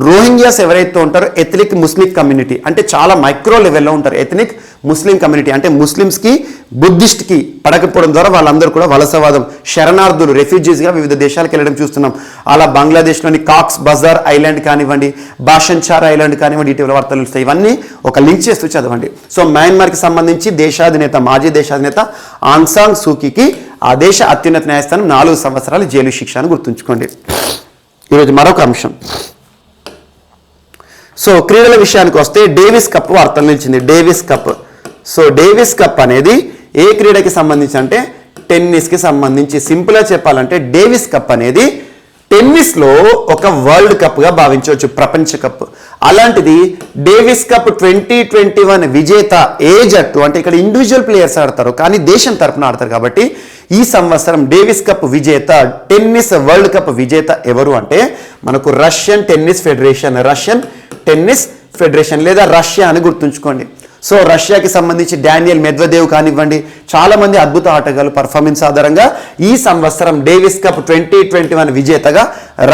రోహింగ్యాస్ ఎవరైతే ఉంటారో ఎథనిక్ ముస్లిం కమ్యూనిటీ అంటే చాలా మైక్రో లెవెల్లో ఉంటారు. ఎథనిక్ ముస్లిం కమ్యూనిటీ అంటే ముస్లిమ్స్కి బుద్ధిస్ట్కి పడకపోవడం ద్వారా వాళ్ళందరూ కూడా వలసవాదం, శరణార్థులు, రెఫ్యూజీస్గా వివిధ దేశాలకు వెళ్ళడం చూస్తున్నాం. అలా బంగ్లాదేశ్లోని కాక్స్ బజార్ ఐలాండ్ కానివ్వండి, బాషన్ చార్ ఐలాండ్ కానివ్వండి ఇటీవల వార్తలు వస్తాయి. ఇవన్నీ ఒక లింక్ చేస్తూ చదవండి. సో మయన్మార్కి సంబంధించి మాజీ దేశాధినేత ఆంగ్ సాన్ సూకీకి ఆ దేశ అత్యున్నత న్యాయస్థానం 4 సంవత్సరాల జైలు శిక్ష అని గుర్తుంచుకోండి. ఈరోజు మరొక అంశం. సో క్రీడల విషయానికి వస్తే డేవిస్ కప్ వార్తలు నిలిచింది. Davis cup. So Davis cup అనేది ఏ క్రీడకి సంబంధించి అంటే టెన్నిస్కి సంబంధించి. సింపుల్గా చెప్పాలంటే డేవిస్ కప్ అనేది టెన్నిస్లో ఒక వరల్డ్ కప్గా భావించవచ్చు, ప్రపంచ కప్. అలాంటిది డేవిస్ కప్ 2021 విజేత ఏ జట్టు అంటే ఇక్కడ ఇండివిజువల్ ప్లేయర్స్ ఆడతారు కానీ దేశం తరపున ఆడతారు కాబట్టి ఈ సంవత్సరం డేవిస్ కప్ విజేత, టెన్నిస్ వరల్డ్ కప్ విజేత ఎవరు అంటే మనకు రష్యన్ టెన్నిస్ ఫెడరేషన్ లేదా రష్యా అని గుర్తుంచుకోండి. సో రష్యాకి సంబంధించి డానియల్ మెద్వదేవ్ కానివ్వండి, చాలా మంది అద్భుత ఆటగాళ్ళు పర్ఫార్మెన్స్ ఆధారంగా ఈ సంవత్సరం డేవిస్ కప్ 2021 విజేతగా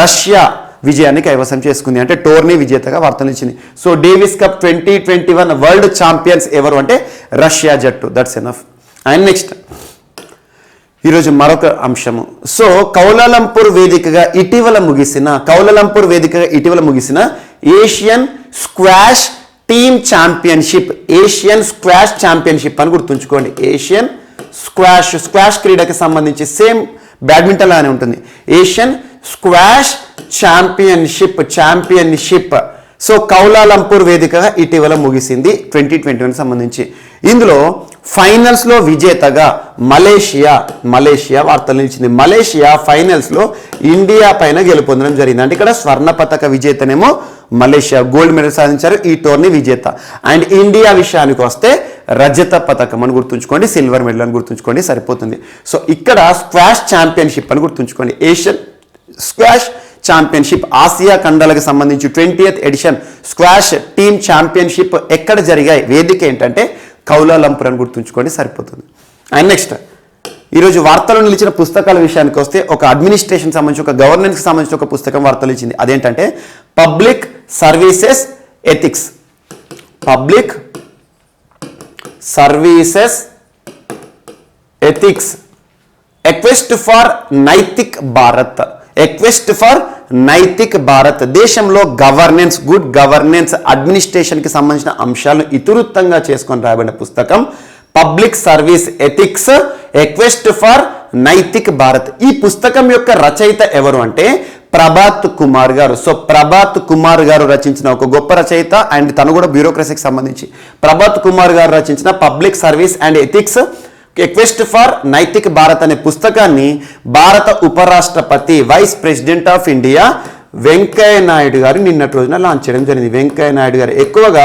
రష్యా విజయాన్ని కైవసం చేసుకుంది. అంటే టోర్నీ విజేతగా వార్తలు ఇచ్చింది. So Davis cup 2021 world champions ఎవరు అంటే రష్యా జట్టు. That's enough. అండ్ నెక్స్ట్ ఈరోజు మరొక అంశము. సో కౌలాలంపూర్ వేదికగా ఇటీవల ముగిసిన ఏషియన్ స్క్వాష్ ఛాంపియన్షిప్ అని గుర్తుంచుకోండి. ఏషియన్ స్క్వాష్ క్రీడకి సంబంధించి సేమ్ బ్యాడ్మింటన్ లానే ఉంటుంది. Asian squash championship so Kuala Lumpur వేదికగా ఇటీవల ముగిసింది 2021 సంబంధించి. ఇందులో ఫైనల్స్లో విజేతగా మలేషియా వార్తలు నిలిచింది. మలేషియా ఫైనల్స్లో ఇండియా పైన గెలుపొందడం జరిగింది. అంటే ఇక్కడ స్వర్ణ పతక విజేతనేమో మలేషియా, గోల్డ్ మెడల్ సాధించారు, ఈ టోర్నీ విజేత. అండ్ ఇండియా విషయానికి వస్తే రజత పతకం అని గుర్తుంచుకోండి, సిల్వర్ మెడల్ అని గుర్తుంచుకోండి సరిపోతుంది. సో ఇక్కడ స్క్వాష్ ఛాంపియన్షిప్ అని గుర్తుంచుకోండి. ఏషియన్ స్క్వాష్ ఛాంపియన్షిప్ ఆసియా ఖండాలకు సంబంధించి 20th edition squash team championship ఎక్కడ జరిగాయి, వేదిక ఏంటంటే కౌలాలంపూర్ అని గుర్తుంచుకోండి సరిపోతుంది. అండ్ నెక్స్ట్ ఈరోజు వార్తలు నిలిచిన పుస్తకాల విషయానికి వస్తే ఒక అడ్మినిస్ట్రేషన్ సంబంధించి ఒక గవర్నెన్స్కి సంబంధించిన ఒక పుస్తకం వార్తలు ఇచ్చింది. అదేంటంటే public services ethics. Public services ethics a quest for Naitik Bharat. A quest for Naitik Bharat. దేశంలో గవర్నెన్స్, గుడ్ గవర్నెన్స్, అడ్మినిస్ట్రేషన్కి సంబంధించిన అంశాలను ఇతివృత్తంగా చేసుకొని రాయబడిన పుస్తకం public service ethics a quest for Naitik Bharat. ఈ పుస్తకం యొక్క రచయిత ఎవరు అంటే ప్రభాత్ కుమార్ గారు. సో ప్రభాత్ కుమార్ గారు రచించిన ఒక గొప్ప రచయిత అండ్ తను కూడా బ్యూరోక్రసీకి సంబంధించి. ప్రభాత్ కుమార్ గారు రచించిన public service and ethics a quest for Naitik Bharat అనే పుస్తకాన్ని భారత ఉపరాష్ట్రపతి vice president of India Venkaiah Naidu garu నిన్నటి రోజున లాంచ్ చేయడం జరిగింది. వెంకయ్య నాయుడు గారు ఎక్కువగా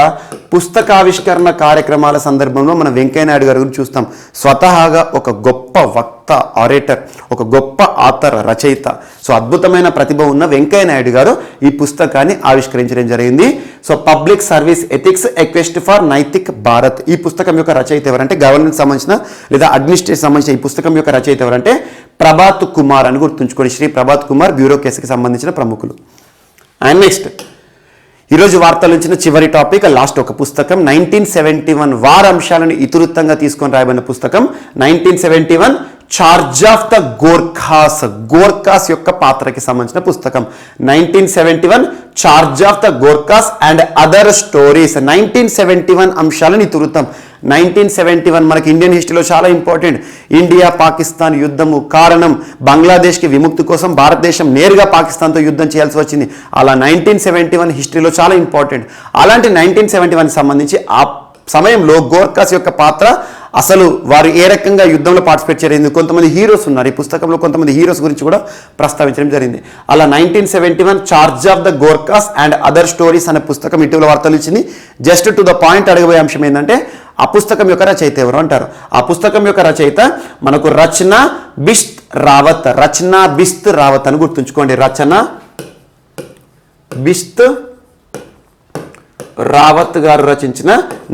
పుస్తకావిష్కరణ కార్యక్రమాల సందర్భంలో మనం వెంకయ్య నాయుడు గారి గురించి చూస్తాం. స్వతహాగా ఒక గొప్ప వక్త, ఆరేటర్, ఒక గొప్ప ఆథర్, రచయిత. సో అద్భుతమైన ప్రతిభ ఉన్న వెంకయ్య నాయుడు గారు ఈ పుస్తకాన్ని ఆవిష్కరించడం జరిగింది. So public service ethics a quest for Naitik Bharat. ఈ పుస్తకం యొక్క రచయిత ఎవరంటే గవర్నెన్స్ సంబంధించిన లేదా అడ్మినిస్ట్రేషన్ సంబంధించిన ఈ పుస్తకం యొక్క రచయిత ఎవరంటే ప్రభాత్ కుమార్ అని గుర్తుంచుకోండి. శ్రీ ప్రభాత్ కుమార్ బ్యూరోక్రసీకి సంబంధించిన ప్రముఖులు. అండ్ నెక్స్ట్ ఈరోజు వార్తలు ఇచ్చిన చివరి టాపిక్, లాస్ట్ ఒక పుస్తకం 1971 వార్ అంశాలను ఇతివృత్తంగా తీసుకొని రాయబడిన పుస్తకం 1971 charge of the Gorkhas. Gorkhas యొక్క పాత్రకి సంబంధించిన పుస్తకం 1971 charge of the Gorkhas and other stories. 1971 అంశాలను ఇతివృత్తం. 1971 మనకి ఇండియన్ హిస్టరీలో చాలా ఇంపార్టెంట్. ఇండియా పాకిస్తాన్ యుద్ధము కారణం బంగ్లాదేశ్కి విముక్తి కోసం భారతదేశం నేరుగా పాకిస్తాన్తో యుద్ధం చేయాల్సి వచ్చింది. అలా 1971 హిస్టరీలో చాలా ఇంపార్టెంట్. అలాంటి 1971 సంబంధించి ఆ సమయంలో గోర్ఖాస్ యొక్క పాత్ర, అసలు వారు ఏ రకంగా యుద్ధంలో పార్టిసిపేట్ చేయలేదు, కొంతమంది హీరోస్ ఉన్నారు ఈ పుస్తకంలో, కొంతమంది హీరోస్ గురించి కూడా ప్రస్తావించడం జరిగింది. అలా 1971 charge of the Gorkhas and other stories అనే పుస్తకం ఇటీవల వార్తలు ఇచ్చింది. జస్ట్ టు ద పాయింట్ అడగబోయే అంశం ఏంటంటే ఆ పుస్తకం యొక్క రచయిత ఎవరు అంటారు. ఆ పుస్తకం యొక్క రచయిత మనకు రచనా బిస్త్ రావత్. రచనా బిస్త్ రావత్ అని గుర్తుంచుకోండి. రచనా బిస్త్ రావత్ గారు రచించిన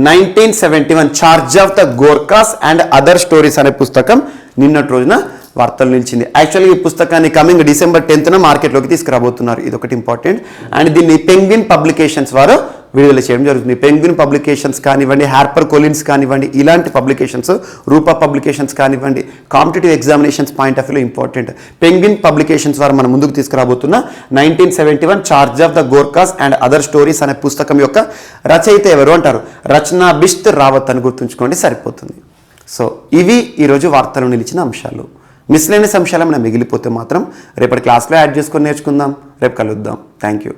1971 charge of the Gorkhas and other stories అనే పుస్తకం నిన్నటి రోజున వార్తలు నిలిచింది. యాక్చువల్గా ఈ పుస్తకాన్ని కమింగ్ December 10th మార్కెట్లోకి తీసుకురాబోతున్నారు. ఇది ఒకటి ఇంపార్టెంట్. అండ్ దీన్ని పెంగ్విన్ పబ్లికేషన్స్ వారు విడుదల చేయడం జరుగుతుంది. పెంగ్విన్ పబ్లికేషన్స్ కానివ్వండి, హార్పర్ కొలిన్స్ కానివ్వండి, ఇలాంటి పబ్లికేషన్స్, రూపా పబ్లికేషన్స్ కానివ్వండి, కాంపిటేటివ్ ఎగ్జామినేషన్స్ పాయింట్ ఆఫ్ వ్యూలో ఇంపార్టెంట్. పెంగ్విన్ పబ్లికేషన్స్ వారు మనం ముందుకు తీసుకురాబోతున్న 1971 charge of the Gorkhas and other stories అనే పుస్తకం యొక్క రచయిత ఎవరు అంటారు. రచనా బిస్త్ రావత్ అని గుర్తుంచుకోండి, సరిపోతుంది. సో ఇవి ఈరోజు వార్తలు నిలిచిన అంశాలు. మిస్లేనియస్ అంశాలు మనం మిగిలిపోతే మాత్రం రేపటి క్లాస్లో యాడ్ చేసుకొని నేర్చుకుందాం. రేపు కలుద్దాం. Thank you.